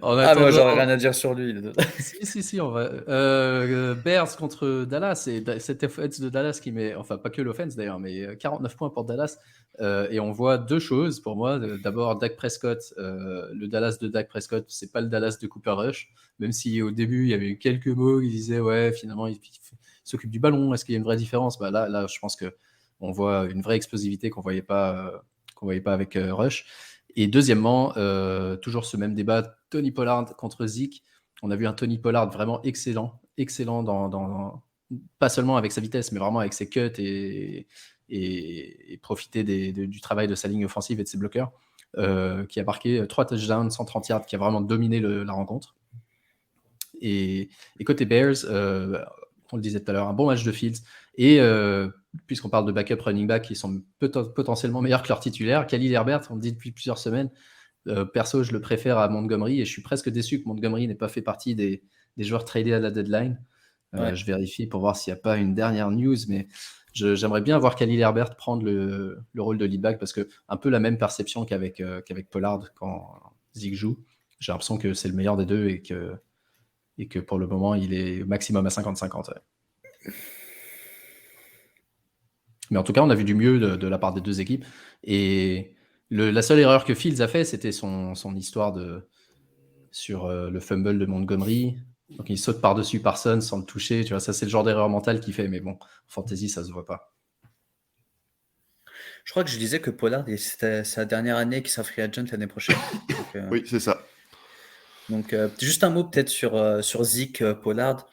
En ah, moi, attendant, j'aurais rien à dire sur lui. si, on va. Bears contre Dallas, et cette offense de Dallas qui met, enfin pas que l'offense d'ailleurs, mais 49 points pour Dallas. Et on voit deux choses pour moi. D'abord, Dak Prescott, le Dallas de Dak Prescott, c'est pas le Dallas de Cooper Rush, même si au début il y avait eu quelques mots qui disaient ouais, finalement il s'occupe du ballon. Est-ce qu'il y a une vraie différence? Bah là, je pense que on voit une vraie explosivité qu'on voyait pas avec Rush. Et deuxièmement, toujours ce même débat, Tony Pollard contre Zeke. On a vu un Tony Pollard vraiment excellent pas seulement avec sa vitesse, mais vraiment avec ses cuts et profiter du travail de sa ligne offensive et de ses bloqueurs, qui a marqué 3 touchdowns, 130 yards, qui a vraiment dominé la rencontre. Et côté Bears, on le disait tout à l'heure, un bon match de Fields. Et puisqu'on parle de backup running back qui sont potentiellement meilleurs que leur titulaire, Khalil Herbert, on le dit depuis plusieurs semaines, perso, je le préfère à Montgomery et je suis presque déçu que Montgomery n'ait pas fait partie des joueurs tradés à la deadline. Ouais. Je vérifie pour voir s'il n'y a pas une dernière news, mais j'aimerais bien voir Khalil Herbert prendre le rôle de lead back parce que un peu la même perception qu'avec Pollard quand Zeke joue. J'ai l'impression que c'est le meilleur des deux et que pour le moment, il est au maximum à 50-50. Ouais. Mais en tout cas, on a vu du mieux de la part des deux équipes. Et la seule erreur que Fields a fait, c'était son histoire sur le fumble de Montgomery. Donc il saute par-dessus Parsons sans le toucher. Tu vois, ça, c'est le genre d'erreur mentale qu'il fait. Mais bon, en fantasy, ça se voit pas. Je crois que je disais que Pollard, c'était sa dernière année qui sera free agent l'année prochaine. Donc, Oui, c'est ça. donc juste un mot peut-être sur Zeke Pollard.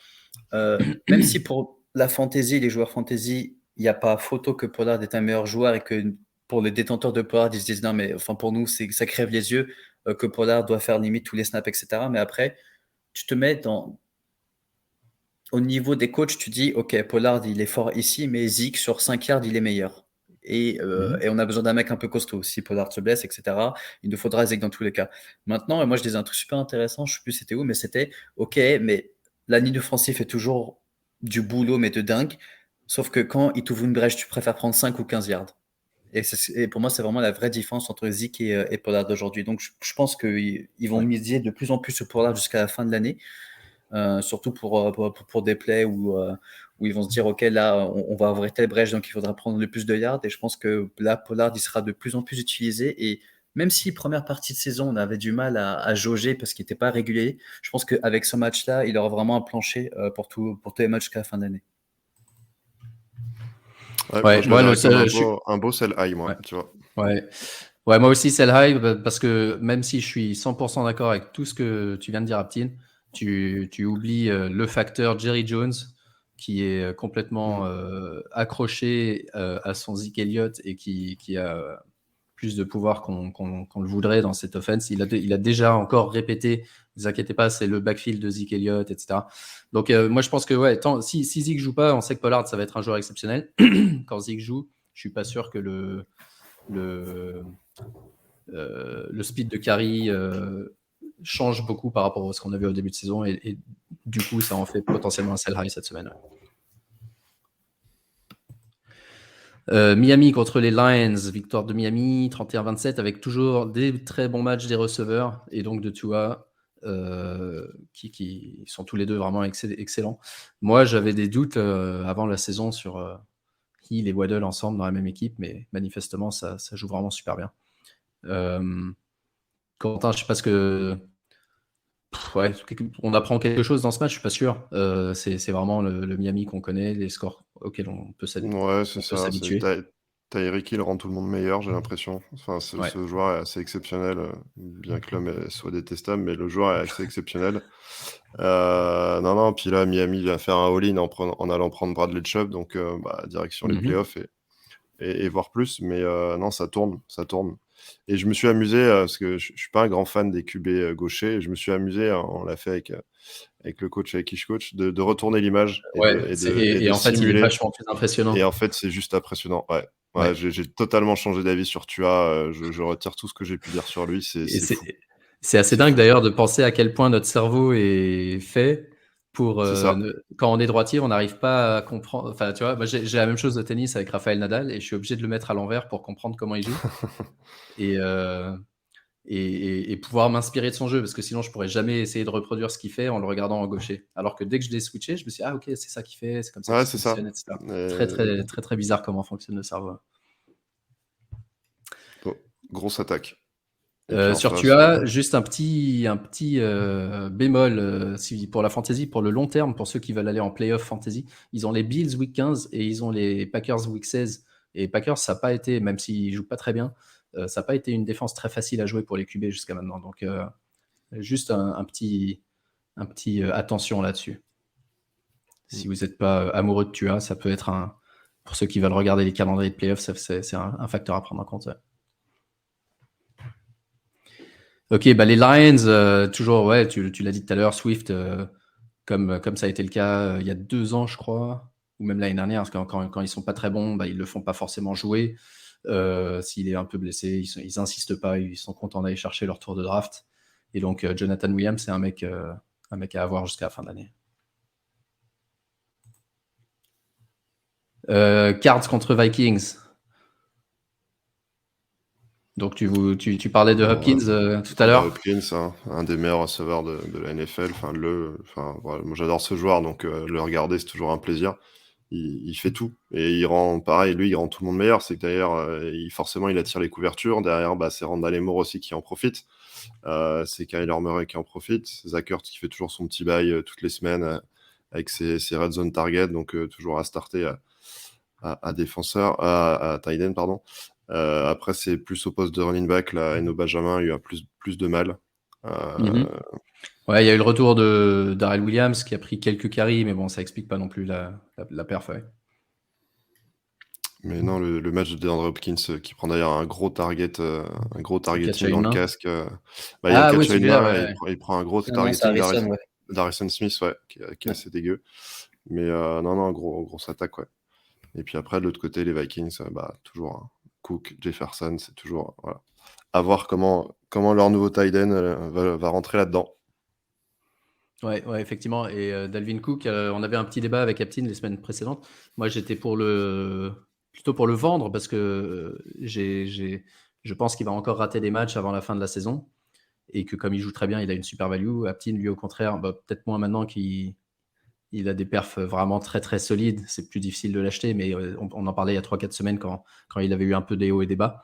Même si pour la fantasy, les joueurs fantasy, il n'y a pas photo que Pollard est un meilleur joueur et que pour les détenteurs de Pollard, ils se disent non, mais enfin, pour nous, ça crève les yeux que Pollard doit faire limite tous les snaps, etc. Mais après, tu te mets au niveau des coachs, tu dis ok, Pollard, il est fort ici, mais Zeke, sur 5 yards, il est meilleur. Et on a besoin d'un mec un peu costaud. Si Pollard se blesse, etc., il nous faudra Zeke dans tous les cas. Maintenant, moi, je disais un truc super intéressant, je ne sais plus c'était où, mais c'était ok, mais la ligne offensive fait toujours du boulot, mais de dingue. Sauf que quand il t'ouvre une brèche, tu préfères prendre 5 ou 15 yards. Et pour moi, c'est vraiment la vraie différence entre Zeke et Pollard d'aujourd'hui. Donc, je pense qu'ils vont miser de plus en plus sur Pollard jusqu'à la fin de l'année. Surtout pour des plays où ils vont se dire ok, là on va ouvrir telle brèche, donc il faudra prendre le plus de yards. Et je pense que là Pollard il sera de plus en plus utilisé. Et même si première partie de saison on avait du mal à jauger parce qu'il n'était pas régulier, je pense qu'avec ce match là il aura vraiment un plancher pour tous les matchs jusqu'à la fin d'année. Ouais, moi, un beau sell high, moi, tu vois. Ouais, moi aussi, sell high, parce que même si je suis 100% d'accord avec tout ce que tu viens de dire, Aptin, tu oublies le facteur Jerry Jones, qui est complètement accroché à son Zeke Elliott et qui a plus de pouvoir qu'on le voudrait dans cette offense. Il a déjà encore répété, ne vous inquiétez pas, c'est le backfield de Zeke Elliott, etc. Donc moi je pense que si Zeke joue pas, on sait que Pollard ça va être un joueur exceptionnel. Quand Zeke joue, je suis pas sûr que le speed de carry change beaucoup par rapport à ce qu'on a vu au début de saison et du coup ça en fait potentiellement un sell high cette semaine. Miami contre les Lions, victoire de Miami 31-27 avec toujours des très bons matchs des receveurs et donc de Tua qui sont tous les deux vraiment excellents. Moi j'avais des doutes avant la saison sur Hill et Waddle ensemble dans la même équipe, mais manifestement ça joue vraiment super bien. Quentin, je sais pas ce que on apprend quelque chose dans ce match, je suis pas sûr. C'est vraiment le Miami qu'on connaît, les scores auxquels on peut s'habituer. Ouais, c'est ça. Tyreek Hill rend tout le monde meilleur, j'ai l'impression. Enfin, ce joueur est assez exceptionnel, bien que l'homme soit détestable, mais le joueur est assez exceptionnel. Non, puis là, Miami vient faire un all-in en allant prendre Bradley Chubb, donc direction les playoffs et voir plus. Mais non, ça tourne. Et je me suis amusé, parce que je suis pas un grand fan des QB gauchers, et je me suis amusé, on l'a fait avec le coach, avec Ish Coach, de retourner l'image et de en fait, simuler. il est vachement plus impressionnant. Et en fait, c'est juste impressionnant. Ouais. J'ai totalement changé d'avis sur Tua. Je retire tout ce que j'ai pu dire sur lui. C'est assez dingue d'ailleurs de penser à quel point notre cerveau est fait pour quand on est droitier, on n'arrive pas à comprendre. Enfin, tu vois, moi j'ai la même chose de tennis avec Rafael Nadal et je suis obligé de le mettre à l'envers pour comprendre comment il joue et pouvoir m'inspirer de son jeu parce que sinon je pourrais jamais essayer de reproduire ce qu'il fait en le regardant en gaucher. Alors que dès que je l'ai switché, je me suis dit, ok, c'est ça qu'il fait, c'est comme ça qu'il fonctionne, etc. Très, très, très, très bizarre comment fonctionne le cerveau. Grosse attaque. Sur Tua, juste un petit bémol pour la fantasy, pour le long terme, pour ceux qui veulent aller en playoff fantasy, ils ont les Bills week 15 et ils ont les Packers week 16. Et Packers, ça n'a pas été, même s'ils ne jouent pas très bien, ça n'a pas été une défense très facile à jouer pour les QB jusqu'à maintenant. Donc, juste un petit attention là-dessus. Si vous n'êtes pas amoureux de Tua, ça peut être pour ceux qui veulent regarder les calendriers de playoff, c'est un facteur à prendre en compte. Ouais. Ok, les Lions, toujours, tu l'as dit tout à l'heure, Swift, comme ça a été le cas il y a 2 ans, je crois, ou même l'année dernière, parce que quand ils sont pas très bons, ils le font pas forcément jouer. S'il est un peu blessé, ils insistent pas, ils sont contents d'aller chercher leur tour de draft. Et donc, Jonathan Williams, c'est un mec à avoir jusqu'à la fin de l'année. Cards contre Vikings. Donc tu parlais de Hopkins tout à l'heure. Hopkins, hein, un des meilleurs receveurs de la NFL. Voilà, moi j'adore ce joueur, donc le regarder c'est toujours un plaisir. Il fait tout et il rend pareil, lui il rend tout le monde meilleur. C'est que d'ailleurs forcément il attire les couvertures. Derrière, c'est Randall Moore aussi qui en profite. C'est Kyler Murray qui en profite. Zach Ertz qui fait toujours son petit bail toutes les semaines avec ses red zone targets, donc toujours à starter à défenseur, à tight end, pardon. Après, c'est plus au poste de running back. Là, Eno Benjamin a eu plus de mal. Ouais, il y a eu le retour de Darrell Williams qui a pris quelques carries, mais bon, ça explique pas non plus la perf. Ouais. Mais non, le match de DeAndre Hopkins qui prend d'ailleurs un gros targeting catch à dans une le main. casque. Il y a Ah le oui, catch à une celui-là, main ouais. et il prend un gros Non, c'est targeting Harrison, ouais. d'Harrison Smith, ouais, qui est Ouais. assez dégueu. Mais non, grosse attaque, ouais. Et puis après, de l'autre côté, les Vikings, toujours Cook, Jefferson, c'est toujours voilà. À voir comment leur nouveau tight end va rentrer là-dedans. Ouais, effectivement. Et Dalvin Cook, on avait un petit débat avec Aptin les semaines précédentes. Moi, j'étais plutôt pour le vendre parce que je pense qu'il va encore rater des matchs avant la fin de la saison et que comme il joue très bien, il a une super value. Aptin, lui, au contraire, peut-être moins maintenant qu'il a des perfs vraiment très très solides. C'est plus difficile de l'acheter, mais on en parlait il y a 3-4 semaines quand il avait eu un peu des hauts et des bas.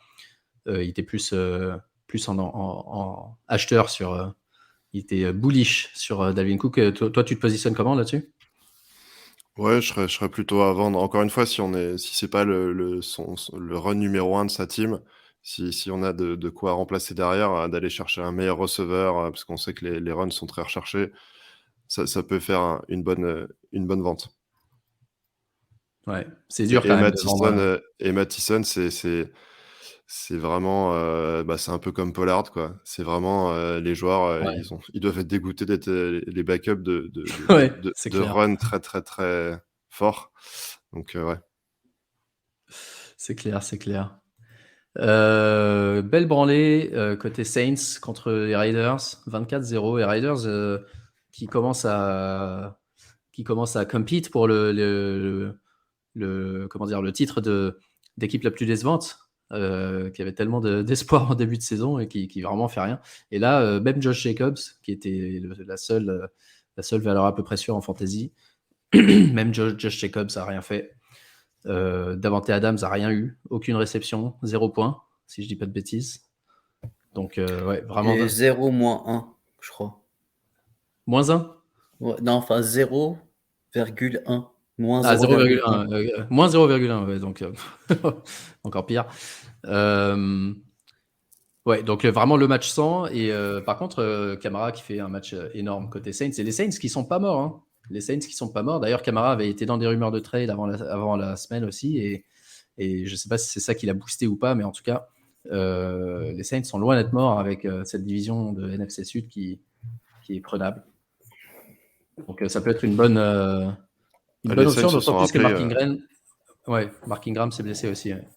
Il était plus en acheteur sur. Il était bullish sur Dalvin Cook. Toi, tu te positionnes comment là-dessus? Ouais, je serais plutôt à vendre. Encore une fois, si c'est pas le run numéro 1 de sa team, si on a de quoi remplacer derrière, d'aller chercher un meilleur receveur, parce qu'on sait que les runs sont très recherchés, ça peut faire une bonne vente. Ouais, c'est dur quand même de vendre. Et Mattison, c'est vraiment, c'est un peu comme Pollard, quoi. C'est vraiment les joueurs, Ouais, ils doivent être dégoûtés d'être les backups ouais, c'est de clair. run très très très fort. Donc ouais. C'est clair, c'est clair. Belle branlée côté Saints contre les Raiders, 24-0. Les Raiders qui commencent à compete pour le titre d'équipe la plus décevante, qui avait tellement d'espoir en début de saison et qui vraiment fait rien. Et là, même Josh Jacobs, qui était la seule valeur à peu près sûre en fantasy, même Josh Jacobs a rien fait. Davante Adams a rien eu, aucune réception, 0 point, si je dis pas de bêtises. Donc, ouais, vraiment. Et 0 moins 1, je crois. Moins 1 Ouais, non, enfin 0,1. Moins Ah, 0,1. 0,1. Moins 0,1, ouais, donc encore pire. Ouais, donc vraiment le match 100. Et par contre, Camara qui fait un match énorme côté Saints. Et les Saints qui sont pas morts. Hein. Les Saints qui sont pas morts. D'ailleurs, Camara avait été dans des rumeurs de trade avant la semaine aussi. Et je sais pas si c'est ça qui l'a boosté ou pas, mais en tout cas, les Saints sont loin d'être morts avec cette division de NFC Sud qui est prenable. Donc ça peut être une bonne option, d'autant plus que Mark Ingram s'est blessé aussi. Ouais.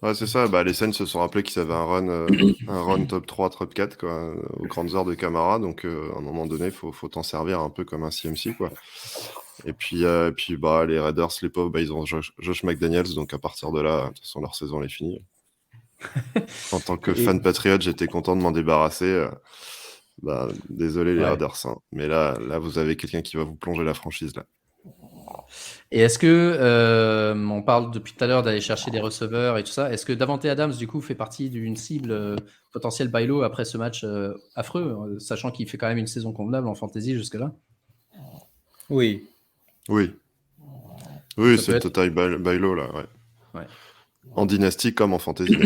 Ouais, c'est ça. Les Saints se sont rappelés qu'ils avaient un run top 3, top 4 quoi, aux grandes heures de Camara. Donc, à un moment donné, faut t'en servir un peu comme un CMC, quoi. Et puis, les Raiders, les pauvres, ils ont Josh McDaniels. Donc, à partir de là, de toute façon, leur saison est finie. En tant que fan patriote, j'étais content de m'en débarrasser. Désolé, les Raiders. Hein. Mais là, vous avez quelqu'un qui va vous plonger la franchise, là. Et est-ce que, on parle depuis tout à l'heure d'aller chercher des receveurs et tout ça, est-ce que Davante Adams, du coup, fait partie d'une cible potentielle buy low après ce match affreux, sachant qu'il fait quand même une saison convenable en fantasy jusque-là? Oui. Oui, c'est le total buy low, là, ouais. En dynastie comme en fantasy.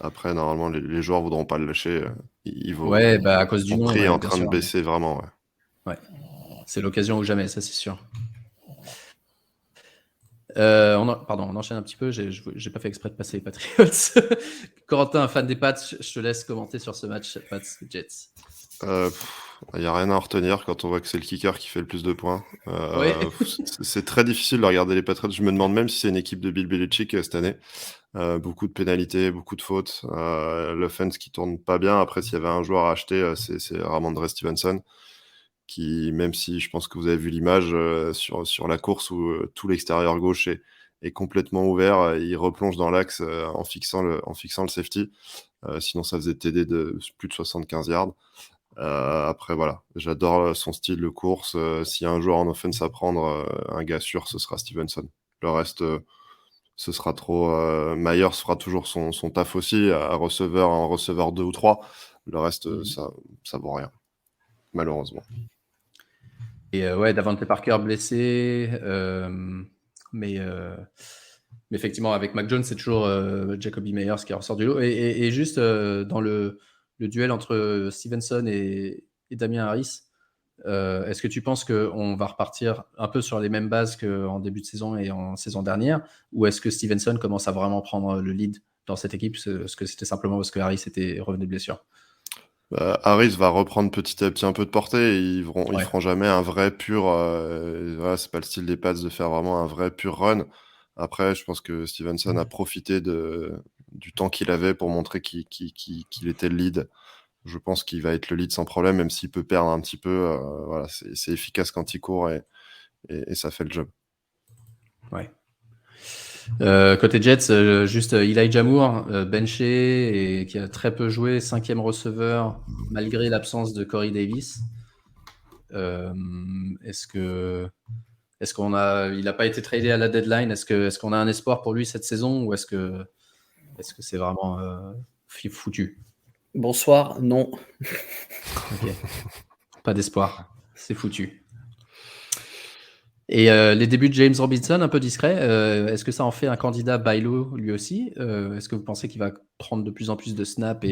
Après, normalement, les joueurs voudront pas le lâcher. Il vaut. Ouais, à cause du son nom. prix est en train de baisser vraiment, ouais. Ouais. C'est l'occasion ou jamais, ça c'est sûr. On enchaîne un petit peu. J'ai pas fait exprès de passer les Patriots. Corentin, un fan des Pats, je te laisse commenter sur ce match Pats-Jets. Il n'y a rien à en retenir quand on voit que c'est le kicker qui fait le plus de points. Ouais. C'est très difficile de regarder les Patriots. Je me demande même si c'est une équipe de Bill Belichick cette année. Beaucoup de pénalités, beaucoup de fautes. L'offense qui tourne pas bien. Après, s'il y avait un joueur à acheter, c'est Ramondre Stevenson, qui, même si je pense que vous avez vu l'image sur la course où tout l'extérieur gauche est complètement ouvert, il replonge dans l'axe en fixant le safety. Sinon, ça faisait TD de plus de 75 yards. Après, voilà, j'adore son style de course. S'il y a un joueur en offense à prendre, un gars sûr, ce sera Stevenson. Le reste, ce sera trop. Myers fera toujours son taf aussi, en receveur 2 ou 3. Le reste, ça vaut rien, malheureusement. Et ouais, Davante Parker blessé. Mais effectivement, avec Mac Jones, c'est toujours Jacoby Meyers qui ressort du lot. Et juste dans le duel entre Stevenson et Damien Harris, est-ce que tu penses qu'on va repartir un peu sur les mêmes bases qu'en début de saison et en saison dernière, ou est-ce que Stevenson commence à vraiment prendre le lead dans cette équipe, est-ce que c'était simplement parce que Harris était revenu de blessure? Harris va reprendre petit à petit un peu de portée. Et ils Ouais. feront jamais un vrai pur. Voilà, c'est pas le style des Pats de faire vraiment un vrai pur run. Après, je pense que Stevenson a profité du temps qu'il avait pour montrer qu'il était le lead. Je pense qu'il va être le lead sans problème, même s'il peut perdre un petit peu. Voilà, c'est efficace quand il court et ça fait le job. Ouais. Côté Jets, juste Elijah Moore, benché et qui a très peu joué, 5e receveur, malgré l'absence de Corey Davis. Est-ce qu'on a, il n'a pas été tradé à la deadline? Est-ce qu'on a un espoir pour lui cette saison, ou est-ce que c'est vraiment foutu? Bonsoir, non. Ok. Pas d'espoir, c'est foutu. Et les débuts de James Robinson, un peu discret, est-ce que ça en fait un candidat Bailo lui aussi? Est-ce que vous pensez qu'il va prendre de plus en plus de snaps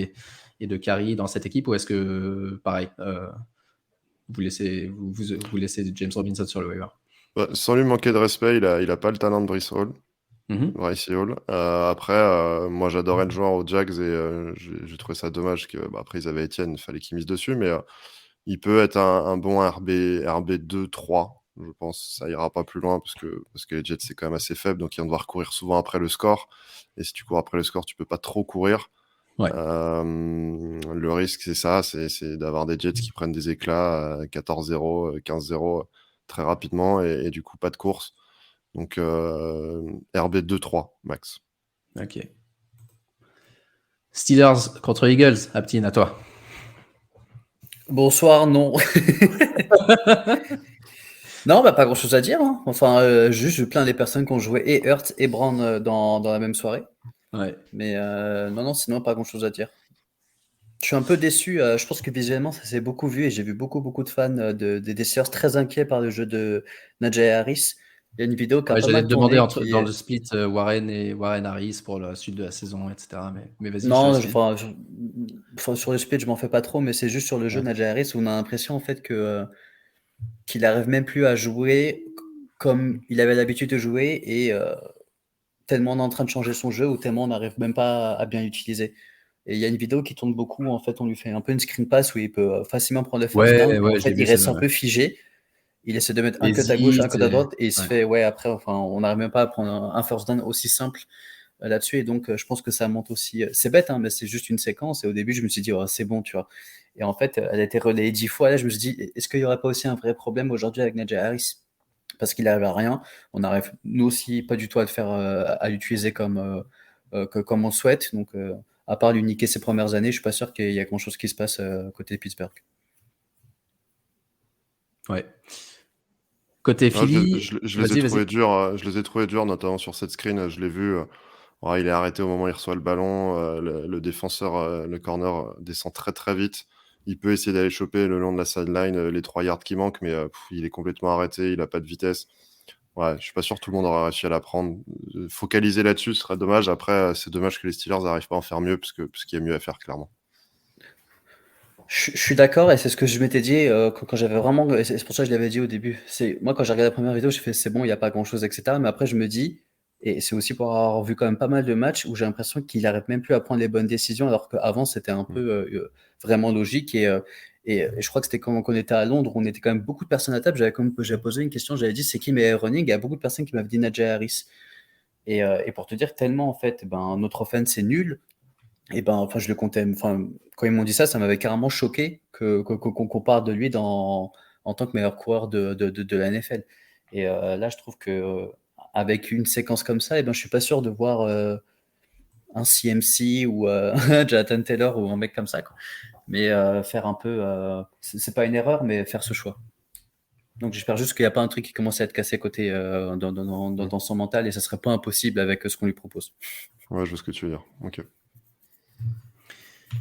et de carry dans cette équipe, ou est-ce que, pareil, vous laissez James Robinson sur le waiver? Sans lui manquer de respect, il a pas le talent de Bryce Hall. Mm-hmm. Hall. Après, moi j'adorais le joueur aux Jags et j'ai trouvé ça dommage que après ils avaient Etienne, il fallait qu'ils misent dessus, mais il peut être un bon RB 2-3, je pense. Ça ira pas plus loin parce que les Jets c'est quand même assez faible, donc ils vont devoir courir souvent après le score. Et si tu cours après le score, tu peux pas trop courir. Ouais. Le risque c'est ça, c'est d'avoir des Jets qui prennent des éclats 14-0, 15-0 très rapidement et du coup pas de course. Donc RB 2-3 max. Ok. Steelers contre Eagles, Aptine, à toi. Bonsoir, non. Non, bah, pas grand-chose à dire. Hein. Enfin, juste, je plains les personnes qui ont joué et Hurt et Brown dans la même soirée. Ouais. Mais non, sinon, pas grand-chose à dire. Je suis un peu déçu. Je pense que visuellement, ça s'est beaucoup vu et j'ai vu beaucoup de fans des Steelers très inquiets par le jeu de Najee Harris. Il y a une vidéo qui a Ouais, pas j'allais mal te demander tourné. dans le split Warren Harris pour la suite de la saison, etc. Mais vas-y, je te Non, laisse finir. sur le split, je m'en fais pas trop, mais c'est juste sur le jeu de Ouais. Najee Harris où on a l'impression en fait qu'il n'arrive même plus à jouer comme il avait l'habitude de jouer et tellement on est en train de changer son jeu ou tellement on n'arrive même pas à bien l'utiliser. Et il y a une vidéo qui tourne beaucoup, en fait, on lui fait un peu une screen pass où il peut facilement prendre le first down. Ouais, En j'ai fait, vu il reste celle-là. un peu figé. Il essaie de mettre un cut à gauche, un Hésite cut à droite et il se ouais. fait, ouais, après, enfin, on n'arrive même pas à prendre un first down aussi simple là-dessus. Et donc, je pense que ça monte aussi. C'est bête, hein, mais c'est juste une séquence. Et au début, je me suis dit, oh, c'est bon, tu vois. Et en fait, elle a été relayée 10 fois. Là, je me suis dit, est-ce qu'il n'y aurait pas aussi un vrai problème aujourd'hui avec Najee Harris? Parce qu'il n'arrive à rien. On n'arrive, nous aussi, pas du tout à le faire, à l'utiliser comme on le souhaite. Donc, à part lui niquer ses premières années, je suis pas sûr qu'il y a grand-chose qui se passe côté Pittsburgh. Ouais. Côté Philly, je les ai vas-y. trouvés durs, je les ai trouvés durs, notamment sur cette screen. Je l'ai vu. Ouais, il est arrêté au moment où il reçoit le ballon. Le défenseur, le corner, descend très très vite. Il peut essayer d'aller choper le long de la sideline les 3 yards qui manquent, mais il est complètement arrêté. Il n'a pas de vitesse. Ouais, je suis pas sûr que tout le monde aura réussi à la prendre. Focaliser là-dessus, ce serait dommage. Après, c'est dommage que les Steelers n'arrivent pas à en faire mieux, parce qu'il y a mieux à faire, clairement. Je suis d'accord et c'est ce que je m'étais dit quand j'avais vraiment. C'est pour ça que je l'avais dit au début. Moi, quand j'ai regardé la première vidéo, j'ai fait c'est bon, il n'y a pas grand-chose, etc. Mais après, je me dis, et c'est aussi pour avoir vu quand même pas mal de matchs où j'ai l'impression qu'il n'arrive même plus à prendre les bonnes décisions, alors qu'avant, c'était un peu vraiment logique. Et je crois que c'était quand on était à Londres, on était quand même beaucoup de personnes à table. J'avais posé une question, j'avais dit c'est qui mes running? Il y a beaucoup de personnes qui m'avaient dit Najee Harris. Et pour te dire, tellement en fait, ben, notre offense c'est nul. Et ben, enfin, je le comptais. Enfin, quand ils m'ont dit ça, ça m'avait carrément choqué qu'on parle de lui en tant que meilleur coureur de la NFL. Et là, je trouve que avec une séquence comme ça, je suis pas sûr de voir un CMC ou Jonathan Taylor ou un mec comme ça, quoi. Mais faire un peu, c'est pas une erreur, mais faire ce choix. Donc j'espère juste qu'il n'y a pas un truc qui commence à être cassé côté dans son mental, et ça serait pas impossible avec ce qu'on lui propose. Ouais, je vois ce que tu veux dire. Ok.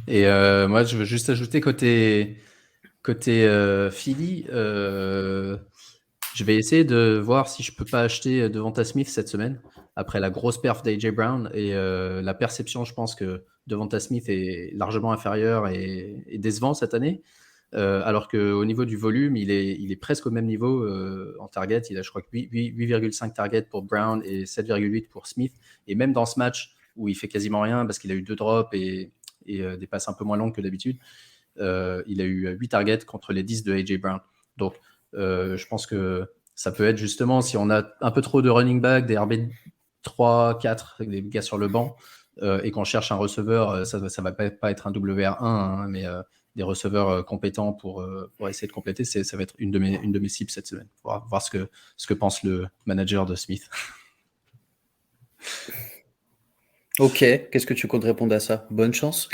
Et moi, je veux juste ajouter côté Philly, je vais essayer de voir si je peux pas acheter Devonta Smith cette semaine, après la grosse perf d'AJ Brown et la perception, je pense que Devonta Smith est largement inférieur et décevant cette année. Alors qu'au niveau du volume, il est presque au même niveau en target. Il a, je crois, 8,5 targets pour Brown et 7,8 pour Smith. Et même dans ce match où il fait quasiment rien parce qu'il a eu 2 drops et des passes un peu moins longues que d'habitude, il a eu 8 targets contre les 10 de AJ Brown. Donc, je pense que ça peut être justement, si on a un peu trop de running back, des RB 3, 4, des gars sur le banc, et qu'on cherche un receveur, ça va pas être un WR1, hein, mais des receveurs compétents pour essayer de compléter, ça va être une de mes cibles cette semaine. Voir ce que pense le manager de Smith. Ok, qu'est-ce que tu comptes répondre à ça? Bonne chance.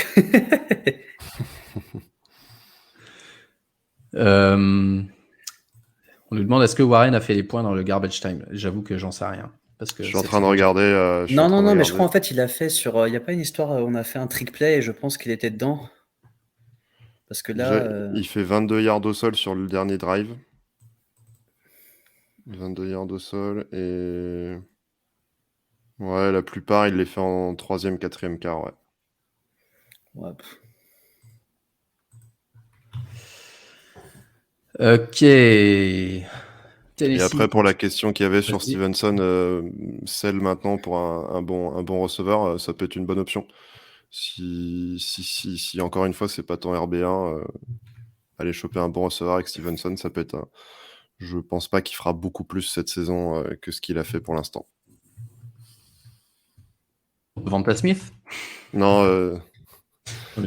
On nous demande est-ce que Warren a fait les points dans le garbage time. J'avoue que j'en sais rien. Parce que Je suis en train de regarder. Non, mais je crois en fait il a fait sur. Il n'y a pas une histoire, on a fait un trick play et je pense qu'il était dedans. Parce que là. Il fait 22 yards au sol sur le dernier drive. 22 yards au sol et. Ouais, la plupart, il les fait en 3e, 4e quart, ouais. Ouais. Ok. Et après, pour la question qu'il y avait sur Vas-y. Stevenson, celle maintenant pour un bon receveur, ça peut être une bonne option. Si encore une fois, c'est pas ton RB1, aller choper un bon receveur avec Stevenson, ça peut être Je pense pas qu'il fera beaucoup plus cette saison que ce qu'il a fait pour l'instant. Devonta Smith? Non,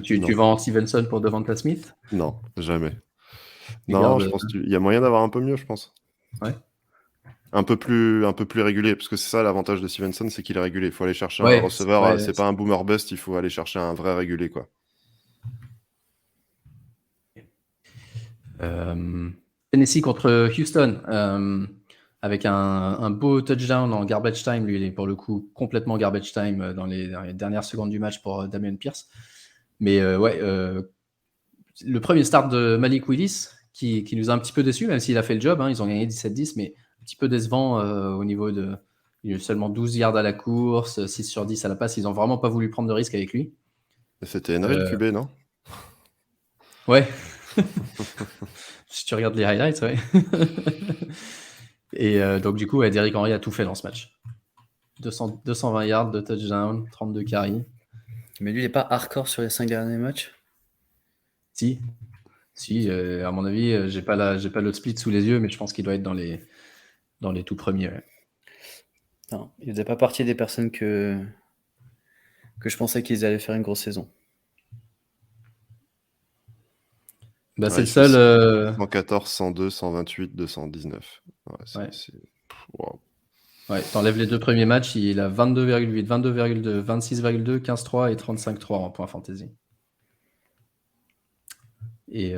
Tu non. vends Stevenson pour Devonta Smith? Non, jamais. Tu Non, gardes- je pense qu'il y a moyen d'avoir un peu mieux, je pense. Ouais. Un peu plus régulier, parce que c'est ça l'avantage de Stevenson, c'est qu'il est régulier. Il faut aller chercher un Ouais, receveur, ouais, c'est pas un boomer bust, il faut aller chercher un vrai régulier, quoi. Tennessee contre Houston, avec un beau touchdown en garbage time. Lui, il est pour le coup complètement garbage time dans les dernières secondes du match pour Dameon Pierce. Mais le premier start de Malik Willis, qui nous a un petit peu déçus, même s'il a fait le job, hein, ils ont gagné 17-10, mais un petit peu décevant au niveau de. Il y a eu seulement 12 yards à la course, 6 sur 10 à la passe. Ils n'ont vraiment pas voulu prendre de risque avec lui. C'était Henry le QB, non? Ouais. Si tu regardes les highlights, ouais. Et donc, du coup, Derrick Henry a tout fait dans ce match. 220 yards de touchdown, 32 carries. Mais lui, il n'est pas hardcore sur les 5 derniers matchs? Si, à mon avis, j'ai pas l'autre split sous les yeux, mais je pense qu'il doit être dans les tout premiers. Ouais. Non, il faisait pas partie des personnes que je pensais qu'ils allaient faire une grosse saison. Bah, c'est le seul. 114, 102, 128, 219. Ouais, wow. Ouais, t'enlèves les deux premiers matchs, il a 22,8, 22,2, 26,2, 15,3 et 35,3 en points fantasy. Et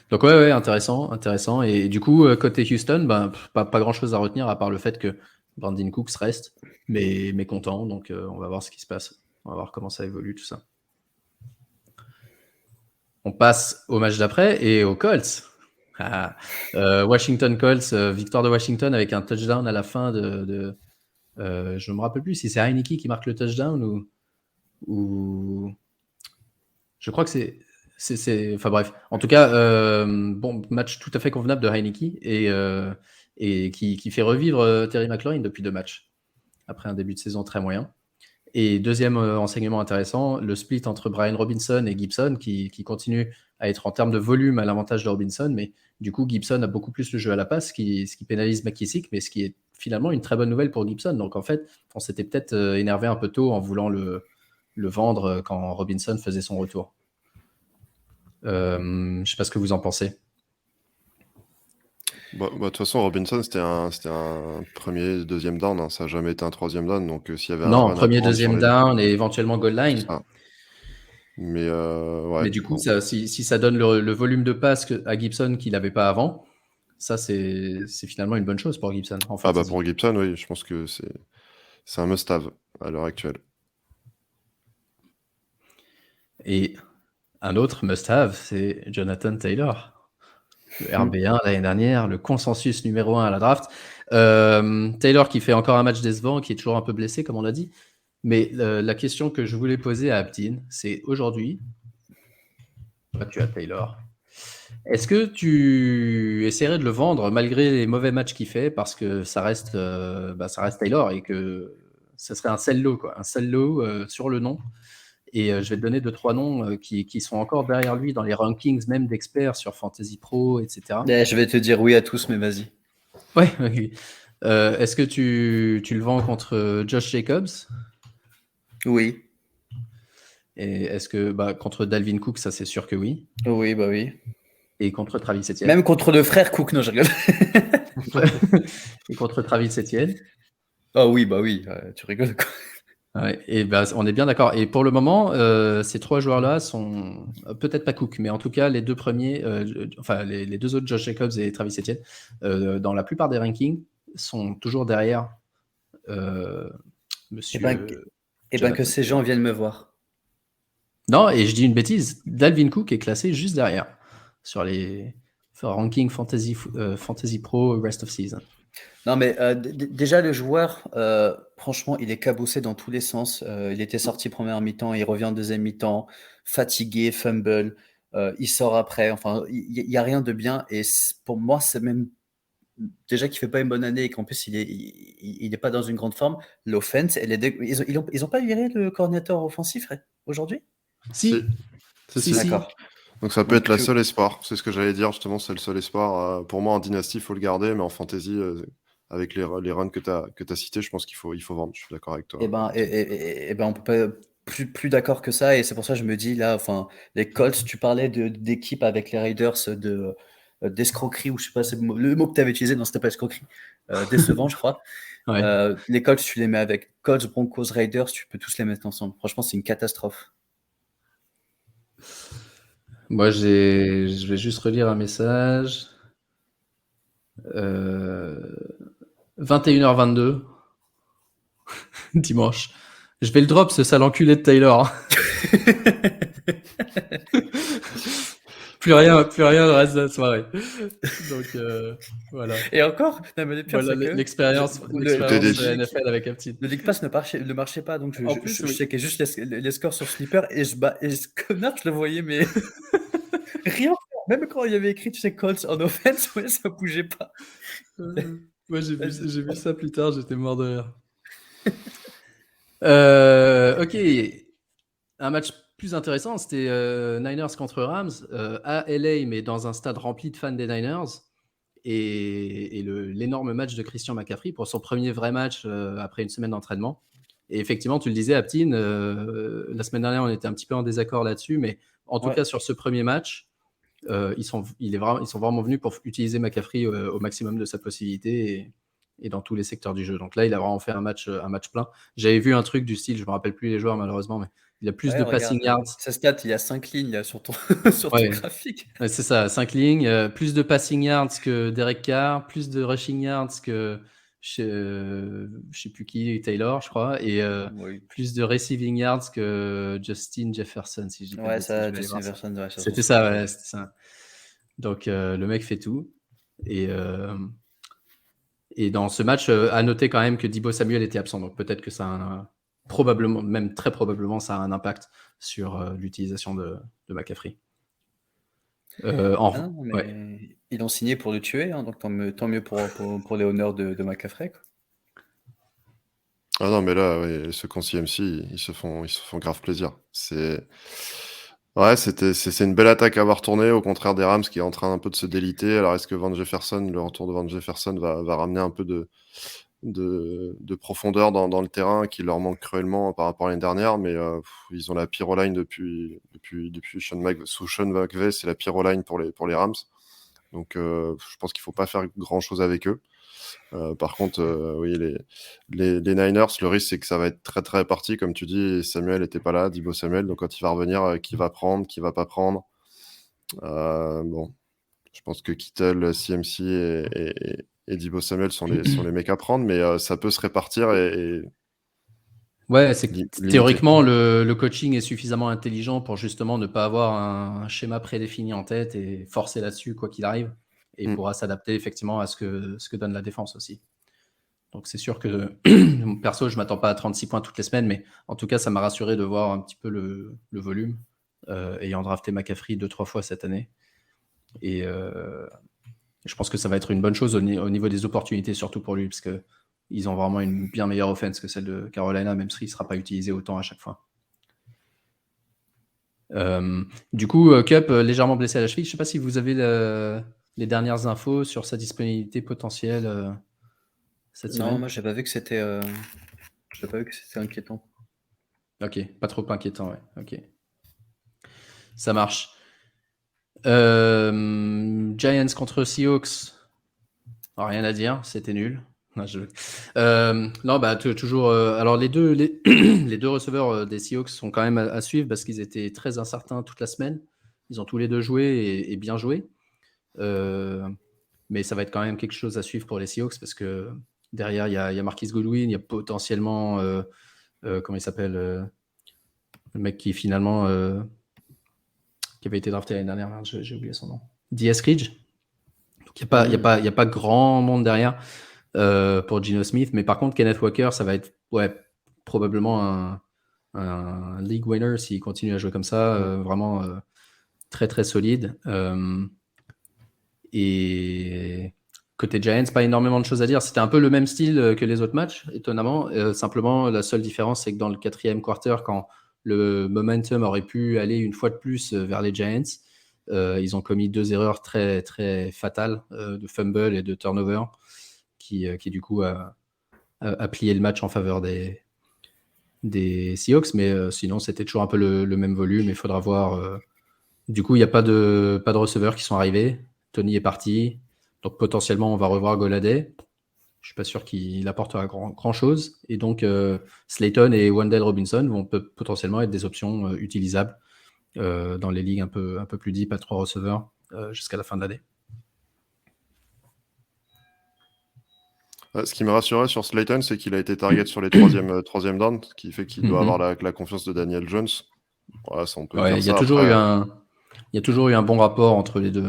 donc ouais, intéressant. Et du coup, côté Houston, pas grand-chose à retenir à part le fait que Brandon Cooks reste, mais content. Donc on va voir ce qui se passe. On va voir comment ça évolue tout ça. On passe au match d'après et aux Colts. Washington Colts, victoire de Washington avec un touchdown à la fin de je ne me rappelle plus si c'est Heineke qui marque le touchdown ou je crois que c'est enfin bref. En tout cas, bon match tout à fait convenable de Heineke et qui fait revivre Terry McLaurin depuis 2 matchs après un début de saison très moyen. Et deuxième enseignement intéressant, le split entre Brian Robinson et Gibson qui continue à être en termes de volume à l'avantage de Robinson, mais du coup Gibson a beaucoup plus le jeu à la passe, ce qui pénalise McKissic, mais ce qui est finalement une très bonne nouvelle pour Gibson. Donc en fait, on s'était peut-être énervé un peu tôt en voulant le vendre quand Robinson faisait son retour. Je ne sais pas ce que vous en pensez. De toute façon, Robinson, c'était un premier, deuxième down, hein. Ça n'a jamais été un troisième down. Donc, s'il y avait un Non, run à premier, prendre sur deuxième les. down et éventuellement goal C'est line. ça. Mais ouais, Mais du coup, bon. si ça donne le volume de passe à Gibson qu'il n'avait pas avant, ça, c'est finalement une bonne chose pour Gibson en fantasy. Pour Gibson, oui, je pense que c'est un must-have à l'heure actuelle. Et un autre must-have, c'est Jonathan Taylor. Le RB1 l'année dernière, le consensus numéro 1 à la draft. Taylor qui fait encore un match décevant, qui est toujours un peu blessé, comme on l'a dit. Mais la question que je voulais poser à Abdin, c'est aujourd'hui, tu as Taylor. Est-ce que tu essaierais de le vendre malgré les mauvais matchs qu'il fait parce que ça reste Taylor et que ça serait un sell low, quoi, un sell low sur le nom. Et je vais te donner 2-3 noms qui sont encore derrière lui dans les rankings même d'experts sur Fantasy Pro, etc. Je vais te dire oui à tous, mais vas-y. Ouais, okay. Est-ce que tu le vends contre Josh Jacobs? Oui. Et est-ce que contre Dalvin Cook, ça c'est sûr que oui. Oui, bah oui. Et contre Travis Etienne? Même contre le frère Cook, non, je rigole. Et contre Travis Etienne? Ah oui, bah oui, tu rigoles quoi. Ouais, et on est bien d'accord. Et pour le moment, ces trois joueurs-là sont peut-être pas Cook, mais en tout cas les deux premiers, les deux autres, Josh Jacobs et Travis Etienne, dans la plupart des rankings, sont toujours derrière Monsieur. Que ces gens viennent me voir. Non, et je dis une bêtise. Dalvin Cook est classé juste derrière sur les rankings Fantasy Pro Rest of Season. Non, mais déjà, le joueur, franchement, il est cabossé dans tous les sens. Il était sorti première mi-temps, il revient en deuxième mi-temps, fatigué, fumble, il sort après. Enfin, il n'y a rien de bien. Et pour moi, c'est même déjà qu'il ne fait pas une bonne année et qu'en plus, il n'est pas dans une grande forme. L'offense, ils n'ont pas viré le coordinateur offensif aujourd'hui? Si. D'accord. Donc ça peut être la seule espoir. C'est ce que j'allais dire, justement, c'est le seul espoir. Pour moi, en dynastie, il faut le garder, mais en fantasy, avec les runs que tu as cités, je pense qu'il faut vendre. Je suis d'accord avec toi. On peut pas plus d'accord que ça, et c'est pour ça que je me dis là, enfin, les Colts, tu parlais d'équipe avec les Raiders d'escroquerie, ou je sais pas, c'est le mot que tu avais utilisé, non, c'était pas escroquerie, décevant, je crois. Ouais. Les Colts, tu les mets avec Colts, Broncos, Raiders, tu peux tous les mettre ensemble. Franchement, c'est une catastrophe. Moi, je vais juste relire un message. 21h22 dimanche. Je vais le drop, ce sale enculé de Taylor. plus rien le reste de la soirée. Donc voilà. Et encore, Voilà l'expérience de la NFL avec un petit. Le League Pass ne marchait pas, donc je checkais juste les scores sur Sleeper, et ce connard, je le voyais, mais rien. Même quand il y avait écrit, tu sais, Colts en offense, ouais, ça bougeait pas. Moi, j'ai vu ça plus tard, j'étais mort de rire. Ok. Un match plus intéressant, c'était Niners contre Rams à LA, mais dans un stade rempli de fans des Niners. Et l'énorme match de Christian McCaffrey pour son premier vrai match après une semaine d'entraînement. Et effectivement, tu le disais, Aptine, la semaine dernière, on était un petit peu en désaccord là-dessus, mais en tout cas, sur ce premier match, ils sont vraiment venus pour utiliser McCaffrey au maximum de sa possibilité et dans tous les secteurs du jeu. Donc là, il a vraiment fait un match plein. J'avais vu un truc du style, je ne me rappelle plus les joueurs malheureusement, mais il a plus de passing yards. Sa stat, il y a 5 lignes là, sur ton graphique. Ouais, c'est ça, 5 lignes. Plus de passing yards que Derek Carr, plus de rushing yards que je sais plus qui, Taylor, je crois, et plus de receiving yards que Justin Jefferson, si je dis pas Justin Jefferson, ouais, c'était ça. Donc le mec fait tout. Et dans ce match, à noter quand même que Deebo Samuel était absent, donc peut-être que ça a probablement, même très probablement, ça a un impact sur l'utilisation de McCaffrey. Ils l'ont signé pour le tuer, hein, donc tant mieux pour les honneurs de McCaffrey, quoi. Ah non, mais là, ouais, ceux qui ont CMC, ils se font grave plaisir. C'est une belle attaque à avoir tournée, au contraire des Rams qui est en train un peu de se déliter. Alors, est-ce que le retour de Van Jefferson va ramener un peu de profondeur dans le terrain qui leur manque cruellement par rapport à l'année dernière, mais ils ont la pire O-line depuis sous Sean McVay, c'est la pire O-line pour les Rams. Donc, je pense qu'il ne faut pas faire grand-chose avec eux. Par contre, oui, les Niners, le risque, c'est que ça va être très, très réparti. Comme tu dis, Samuel n'était pas là, Deebo Samuel. Donc, quand il va revenir, qui va prendre, qui ne va pas prendre. Bon, je pense que Kittle, CMC et Deebo Samuel sont les mecs à prendre, mais ça peut se répartir et Ouais, c'est que limiter. théoriquement, le coaching est suffisamment intelligent pour justement ne pas avoir un schéma prédéfini en tête et forcer là-dessus, quoi qu'il arrive, et pourra s'adapter effectivement à ce que donne la défense aussi. Donc c'est sûr que, perso, je ne m'attends pas à 36 points toutes les semaines, mais en tout cas, ça m'a rassuré de voir un petit peu le volume, ayant drafté McCaffrey 2-3 fois cette année. Et je pense que ça va être une bonne chose au niveau des opportunités, surtout pour lui, parce qu'ils ont vraiment une bien meilleure offense que celle de Carolina, même s'il ne sera pas utilisé autant à chaque fois. Du coup, Cup, légèrement blessé à la cheville. Je ne sais pas si vous avez les dernières infos sur sa disponibilité potentielle cette semaine. Non, moi, j'ai pas vu que c'était inquiétant. Ok, pas trop inquiétant, ouais. Ok. Ça marche. Giants contre Seahawks. Oh, rien à dire, c'était nul. Non, bah toujours. Alors les deux, les deux receveurs des Seahawks sont quand même à suivre parce qu'ils étaient très incertains toute la semaine. Ils ont tous les deux joué et bien joué. Mais ça va être quand même quelque chose à suivre pour les Seahawks parce que derrière, il y a Marquise Goodwin, il y a potentiellement, comment il s'appelle, le mec qui finalement, qui avait été drafté l'année dernière, j'ai oublié son nom. D.S. Ridge. Donc il n'y a pas grand monde derrière pour Geno Smith, mais par contre, Kenneth Walker, ça va être probablement un league winner s'il continue à jouer comme ça, vraiment très très solide. Et côté Giants, pas énormément de choses à dire. C'était un peu le même style que les autres matchs, étonnamment. Simplement, la seule différence, c'est que dans le 4e quarter, quand le momentum aurait pu aller une fois de plus vers les Giants, ils ont commis 2 erreurs très, très fatales de fumble et de turnover qui du coup a plié le match en faveur des Seahawks. Mais sinon, c'était toujours un peu le même volume. Il faudra voir. Du coup, il n'y a pas de receveurs qui sont arrivés. Tony est parti. Donc potentiellement, on va revoir Golladay. Je suis pas sûr qu'il apportera grand chose. Et donc, Slayton et Wendell Robinson vont potentiellement être des options utilisables dans les ligues un peu plus deep à 3 receveurs jusqu'à la fin de l'année. Ce qui me rassurait sur Slayton, c'est qu'il a été target sur les troisième downs, ce qui fait qu'il doit avoir la confiance de Daniel Jones. Voilà, ça, on peut dire Il y a ça. toujours Après, il y a toujours eu un bon rapport entre les deux.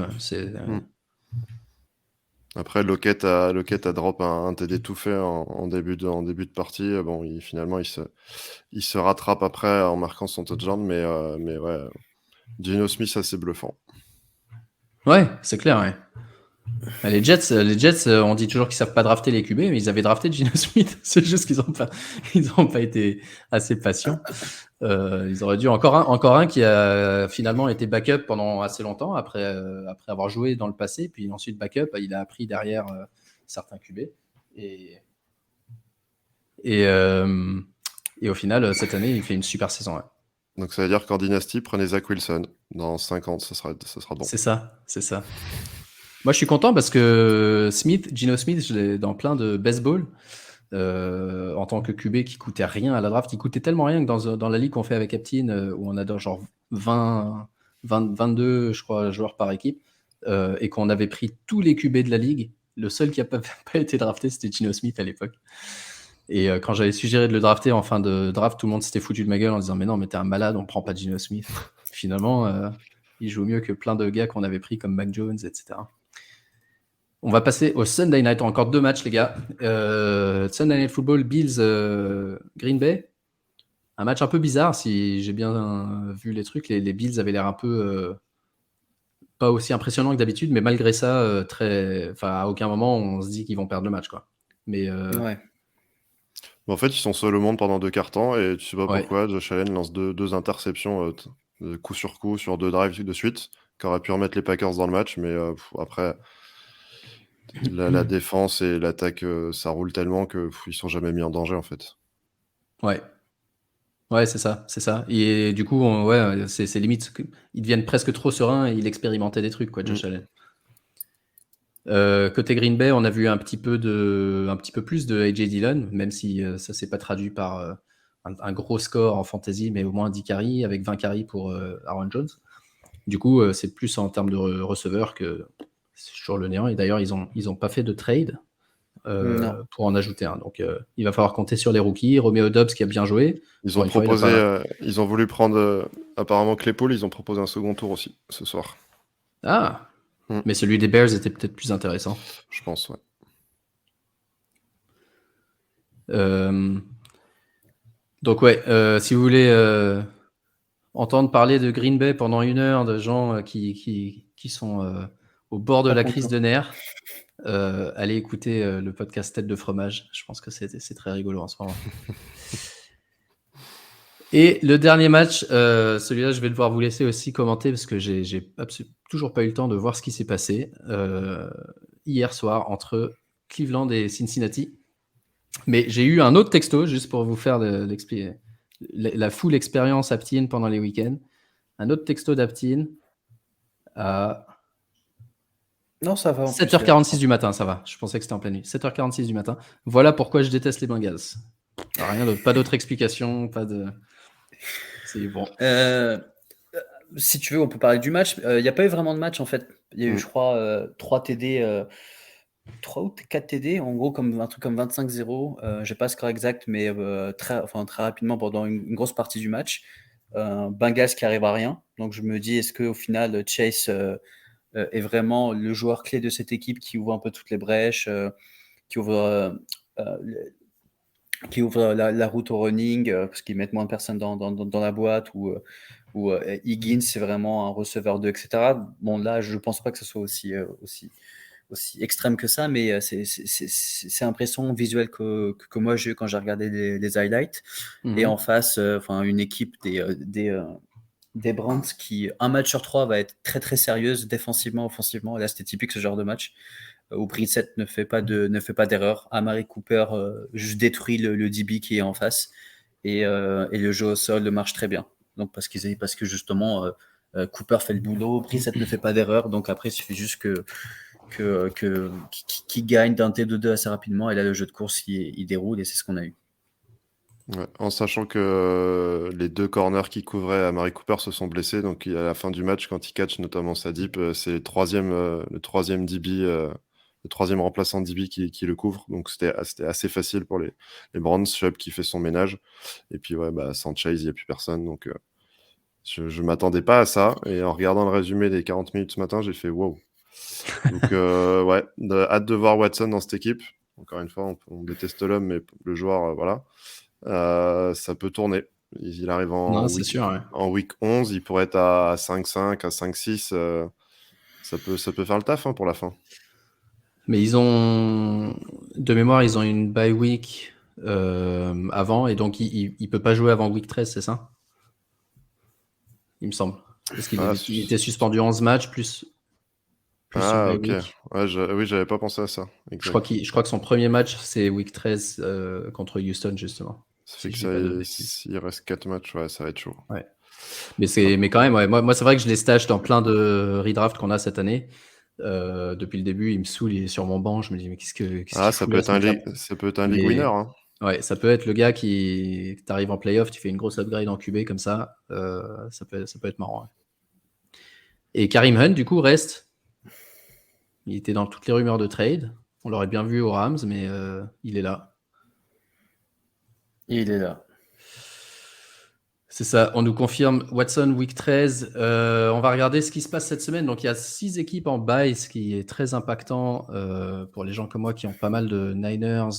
Après, Lockett a drop un TD tout fait en début de partie. Bon, finalement, il se rattrape après en marquant son touchdown, mais ouais, Geno Smith, assez bluffant. Ouais, c'est clair, ouais. Les Jets, on dit toujours qu'ils savent pas drafter les QB, mais ils avaient drafté Geno Smith. C'est juste qu'ils ont pas été assez patients. Ils auraient dû encore un qui a finalement été backup pendant assez longtemps après avoir joué dans le passé, puis ensuite backup, il a appris derrière certains QB et au final cette année il fait une super saison. Ouais. Donc ça veut dire qu'en Dynasty, prenez Zach Wilson. Dans 5 ans, ça sera bon. C'est ça. Moi je suis content parce que Geno Smith, je l'ai dans plein de baseball. En tant que QB qui coûtait rien à la draft, il coûtait tellement rien que dans la ligue qu'on fait avec Eptin, où on a genre 22 je crois joueurs par équipe, et qu'on avait pris tous les QB de la ligue, le seul qui n'a pas été drafté c'était Geno Smith à l'époque. Et quand j'avais suggéré de le drafter en fin de draft, tout le monde s'était foutu de ma gueule en disant mais non, mais t'es un malade, on prend pas Geno Smith. Finalement il joue mieux que plein de gars qu'on avait pris comme Mac Jones, etc. On va passer au Sunday Night. Encore 2 matchs, les gars. Sunday Night Football, Bills, Green Bay. Un match un peu bizarre, si j'ai bien vu les trucs. Les Bills avaient l'air un peu pas aussi impressionnants que d'habitude, mais malgré ça, à aucun moment on se dit qu'ils vont perdre le match, quoi. Mais Ouais. En fait, ils sont seuls au monde pendant 2 quarts-temps et tu sais pas Ouais. pourquoi Josh Allen lance deux interceptions coup sur coup sur 2 drives de suite, qui aurait pu remettre les Packers dans le match, mais après la défense et l'attaque, ça roule tellement que ils sont jamais mis en danger en fait. Ouais, c'est ça. Et du coup, c'est limite, ils deviennent presque trop sereins et il expérimentait des trucs, quoi, Josh Allen. Côté Green Bay, on a vu un petit peu plus de AJ Dillon, même si ça s'est pas traduit par un gros score en fantasy, mais au moins 10 carries avec 20 carries pour Aaron Jones. Du coup, c'est plus en termes de receveurs que c'est toujours le néant. Et d'ailleurs, ils ont pas fait de trade Non. pour en ajouter un. Donc, il va falloir compter sur les rookies. Romeo Dobbs qui a bien joué. Ils Pour ont une fois, il a proposé, pas- ils ont voulu prendre apparemment Claypool, ils ont proposé un second tour aussi ce soir. Ah, Mm. mais celui des Bears était peut-être plus intéressant. Je pense, ouais. Donc ouais, si vous voulez entendre parler de Green Bay pendant 1 heure, de gens qui sont au bord de Pas la crise content. de nerfs, allez écouter le podcast Tête de fromage. Je pense que c'est très rigolo en ce moment. Et le dernier match, celui-là, je vais devoir vous laisser aussi commenter parce que j'ai toujours pas eu le temps de voir ce qui s'est passé hier soir entre Cleveland et Cincinnati. Mais j'ai eu un autre texto juste pour vous faire la full expérience Aptine pendant les week-ends. Un autre texto d'Aptine à Non, ça va en plus. 7h46 du matin, ça va. Je pensais que c'était en pleine nuit. 7h46 du matin. Voilà pourquoi je déteste les Bengals. Rien d'autre, pas d'autre explication, pas de. C'est bon. Si tu veux, on peut parler du match. Il n'y a pas eu vraiment de match en fait. Il y a eu, je crois, 3 TD, 3 ou 4 TD, en gros, comme un truc comme 25-0. Je n'ai pas le score exact, mais très rapidement pendant une grosse partie du match. Bengals qui arrive à rien. Donc je me dis, est-ce qu'au final, Chase est vraiment le joueur clé de cette équipe qui ouvre un peu toutes les brèches, qui ouvre la route au running, parce qu'ils mettent moins de personnes dans la boîte, ou Higgins, c'est vraiment un receveur 2, etc. Bon, là, je ne pense pas que ce soit aussi extrême que ça, mais c'est l'impression visuelle que moi j'ai eu quand j'ai regardé les highlights. Et en face, une équipe des Browns qui, un match sur 3, va être très très sérieuse défensivement, offensivement. Là, c'était typique ce genre de match où Brissett ne fait pas d'erreur. Amari Cooper juste détruit le DB qui est en face, et le jeu au sol marche très bien. Donc parce que justement Cooper fait le boulot, Brissett ne fait pas d'erreur, donc après il suffit juste qui gagne d'un T2-2 assez rapidement, et là le jeu de course il déroule, et c'est ce qu'on a eu. Ouais, en sachant que les deux corners qui couvraient Amari Cooper se sont blessés, donc à la fin du match, quand il catch notamment sa deep, c'est le troisième DB, le troisième remplaçant DB qui le couvre, donc c'était assez facile pour les Browns. Chubb qui fait son ménage, et puis ouais, sans Chase, il n'y a plus personne, donc je m'attendais pas à ça, et en regardant le résumé des 40 minutes ce matin, j'ai fait wow. Donc ouais, hâte de voir Watson dans cette équipe. Encore une fois, on déteste l'homme, mais le joueur, voilà. Ça peut tourner. Il arrive Non, c'est sûr, ouais. en week 11, il pourrait être à 5-5, à 5-6. Ça peut faire le taf pour la fin. Mais de mémoire, ils ont une bye week avant, et donc il peut pas jouer avant week 13, c'est ça? Il me semble. Parce qu'il était suspendu 11 matchs plus une bye ok. week. Ouais, oui, j'avais pas pensé à ça. Je crois que son premier match, c'est week 13 contre Houston, justement. Ça fait Si je dis pas de que bêtises. s'il reste 4 matchs, ouais, ça va être chaud. Ouais. Mais quand même, ouais, moi c'est vrai que je les stash dans plein de redraft qu'on a cette année. Depuis le début, il me saoule, il est sur mon banc. Je me dis, mais qu'est-ce qu'il ça fout peut là, être un league Mais- winner. Hein. Ouais, ça peut être le gars qui t'arrive en playoff, tu fais une grosse upgrade en QB comme ça. Ça peut être marrant. Ouais. Et Karim Hunt, du coup, reste. Il était dans toutes les rumeurs de trade. On l'aurait bien vu aux Rams, mais il est là. Il est là. C'est ça, on nous confirme Watson week 13. On va regarder ce qui se passe cette semaine. Donc il y a 6 équipes en bye, ce qui est très impactant pour les gens comme moi qui ont pas mal de Niners.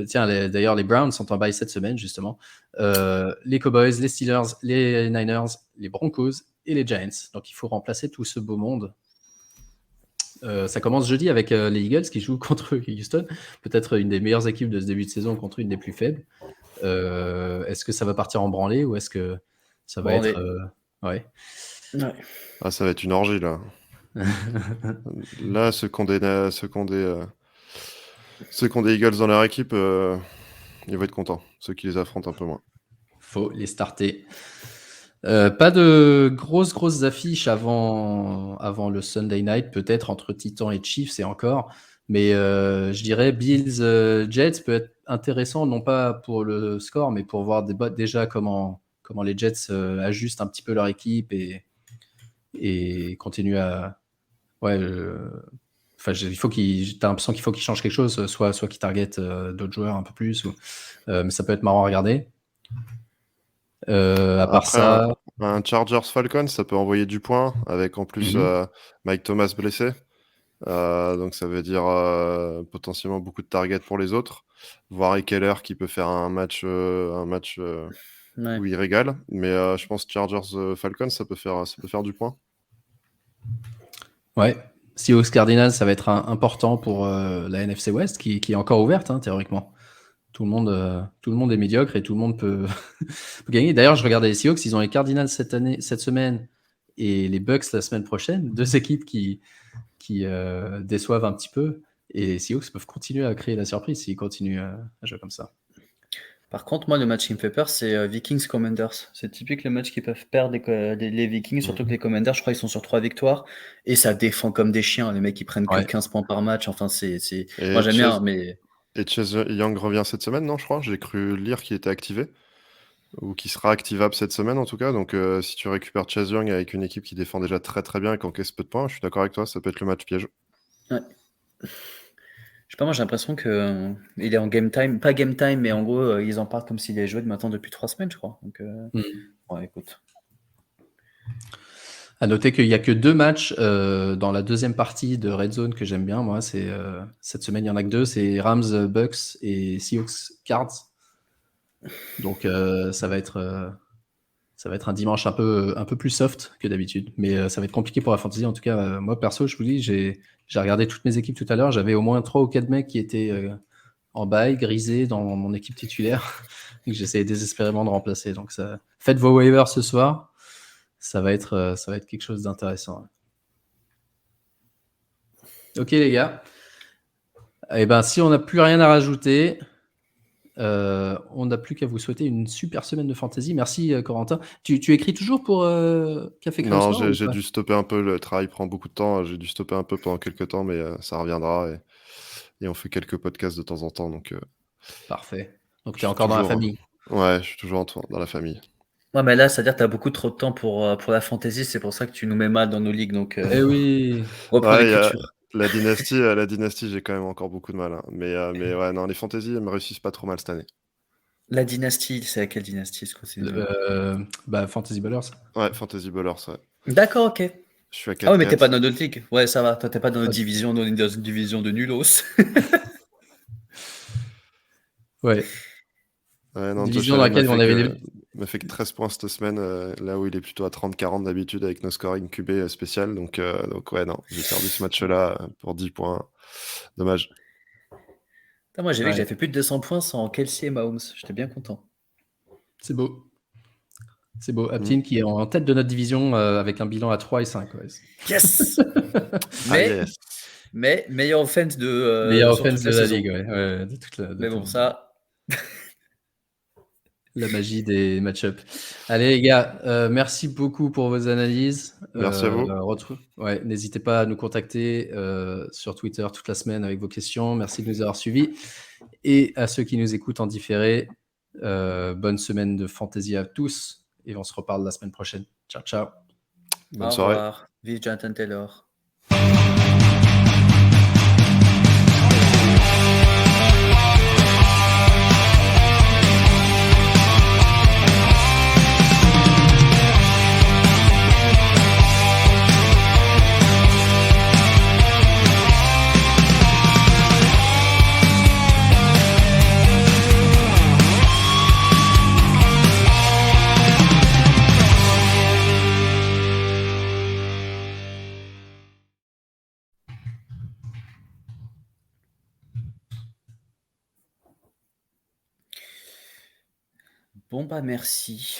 Tiens, d'ailleurs, les Browns sont en bye cette semaine, justement. Les Cowboys, les Steelers, les Niners, les Broncos et les Giants. Donc il faut remplacer tout ce beau monde. Ça commence jeudi avec les Eagles qui jouent contre Houston. Peut-être une des meilleures équipes de ce début de saison contre une des plus faibles. Est-ce que ça va partir en branlée ou est-ce que ça va être ouais. Ah, ça va être une orgie là. Là, ceux qui ont des Eagles dans leur équipe, ils vont être contents. Ceux qui les affrontent un peu moins. Faut les starter. Pas de grosses affiches avant le Sunday night, peut-être entre Titans et Chiefs et encore. Mais je dirais Bills-Jets peut être intéressant, non pas pour le score, mais pour voir déjà comment les Jets ajustent un petit peu leur équipe et continuent à. Ouais, enfin, t'as l'impression qu'il faut qu'ils changent quelque chose, soit qu'ils targetent d'autres joueurs un peu plus, mais ça peut être marrant à regarder. À part Après, ça. un Chargers Falcons, ça peut envoyer du point, avec en plus Mike Thomas blessé. Donc ça veut dire potentiellement beaucoup de targets pour les autres. Voir Keller qui peut faire un match Ouais. où il régale. Mais je pense Chargers Falcons, ça peut faire du point. Ouais. Seahawks Cardinals, ça va être important pour la NFC West qui est encore ouverte, hein, théoriquement. Tout le monde est médiocre et tout le monde peut, peut gagner. D'ailleurs, je regardais les Seahawks, ils ont les Cardinals cette semaine et les Bucks la semaine prochaine. Deux équipes qui déçoivent un petit peu. Et les Seahawks peuvent continuer à créer la surprise s'ils continuent à jouer comme ça. Par contre, moi, le match qui me fait peur, c'est Vikings Commanders. C'est typique le match qu'ils peuvent perdre les Vikings, surtout que les Commanders, je crois, ils sont sur 3 victoires et ça défend comme des chiens. Les mecs, ils prennent que Ouais. 15 points par match. Enfin, c'est. Et Moi, j'aime bien, mais. Et Chase Young revient cette semaine, non, je crois. J'ai cru lire qu'il était activé. Ou qu'il sera activable cette semaine, en tout cas. Donc, si tu récupères Chase Young avec une équipe qui défend déjà très très bien et qui encaisse peu de points, je suis d'accord avec toi, ça peut être le match piège. Ouais. Je sais pas, moi, j'ai l'impression que il est en game time. Pas game time, mais en gros, ils en parlent comme s'il avait joué maintenant depuis 3 semaines, je crois. Donc, ouais, écoute. À noter qu'il n'y a que 2 matchs dans la deuxième partie de Red Zone que j'aime bien. Moi, c'est cette semaine, il y en a que 2. C'est Rams, Bucks et Seahawks Cards. Donc, ça va être un dimanche un peu plus soft que d'habitude. Mais ça va être compliqué pour la fantasy. En tout cas, moi, perso, je vous dis, j'ai regardé toutes mes équipes tout à l'heure. J'avais au moins 3 ou 4 mecs qui étaient en bail, grisés dans mon équipe titulaire. Et que j'essayais désespérément de remplacer. Donc, faites vos waivers ce soir. Ça va être quelque chose d'intéressant. Ok les gars. Eh ben, si on n'a plus rien à rajouter, on n'a plus qu'à vous souhaiter une super semaine de fantasy. Merci Corentin. Tu écris toujours pour Café Crème Non, Sport j'ai dû stopper un peu, le travail prend beaucoup de temps, j'ai dû stopper un peu pendant quelques temps, mais ça reviendra et on fait quelques podcasts de temps en temps. Donc, Parfait. Donc tu je es suis encore dans la toujours, famille. ouais, je suis toujours dans la famille. Ouais, mais là, c'est-à-dire que tu as beaucoup trop de temps pour la fantasy. C'est pour ça que tu nous mets mal dans nos ligues. Donc, Eh oui. reprends Ouais, l'écriture. la dynastie, j'ai quand même encore beaucoup de mal, hein. Mais ouais, non, les fantaisies, elles me réussissent pas trop mal cette année. La dynastie, c'est laquelle dynastie? Fantasy Ballers. Ouais, Fantasy Ballers, ouais. D'accord, ok. Je suis à Ah ouais, mais t'es 4-4. pas dans notre ligue. Ouais, ça va. Toi, t'es pas dans notre division, dans une division de nulos. Ouais. Ouais, non, Josh Division dans Allen laquelle on avait m'a fait que 13 points cette semaine, là où il est plutôt à 30-40 d'habitude avec nos scoring QB spécial. Donc ouais, non, j'ai perdu ce match-là pour 10 points. Dommage. Putain, moi, j'ai vu que Ouais. j'avais fait plus de 200 points sans Kelsey et Mahomes. J'étais bien content. C'est beau. C'est beau. Aptin qui est en tête de notre division avec un bilan à 3 et 5. Ouais. Yes! Ah Mais, yes. mais meilleure offense Meilleure sur offense toute de la la saison. ligue. Ouais, de toute Mais tout bon, le monde. ça. La magie des match-ups. Allez les gars, merci beaucoup pour vos analyses. Merci à vous. Ouais, n'hésitez pas à nous contacter sur Twitter toute la semaine avec vos questions. Merci de nous avoir suivis. Et à ceux qui nous écoutent en différé, bonne semaine de fantasy à tous. Et on se reparle la semaine prochaine. Ciao, ciao. Bonne Au soirée. revoir. Vive Jonathan Taylor. Bon, bah, merci.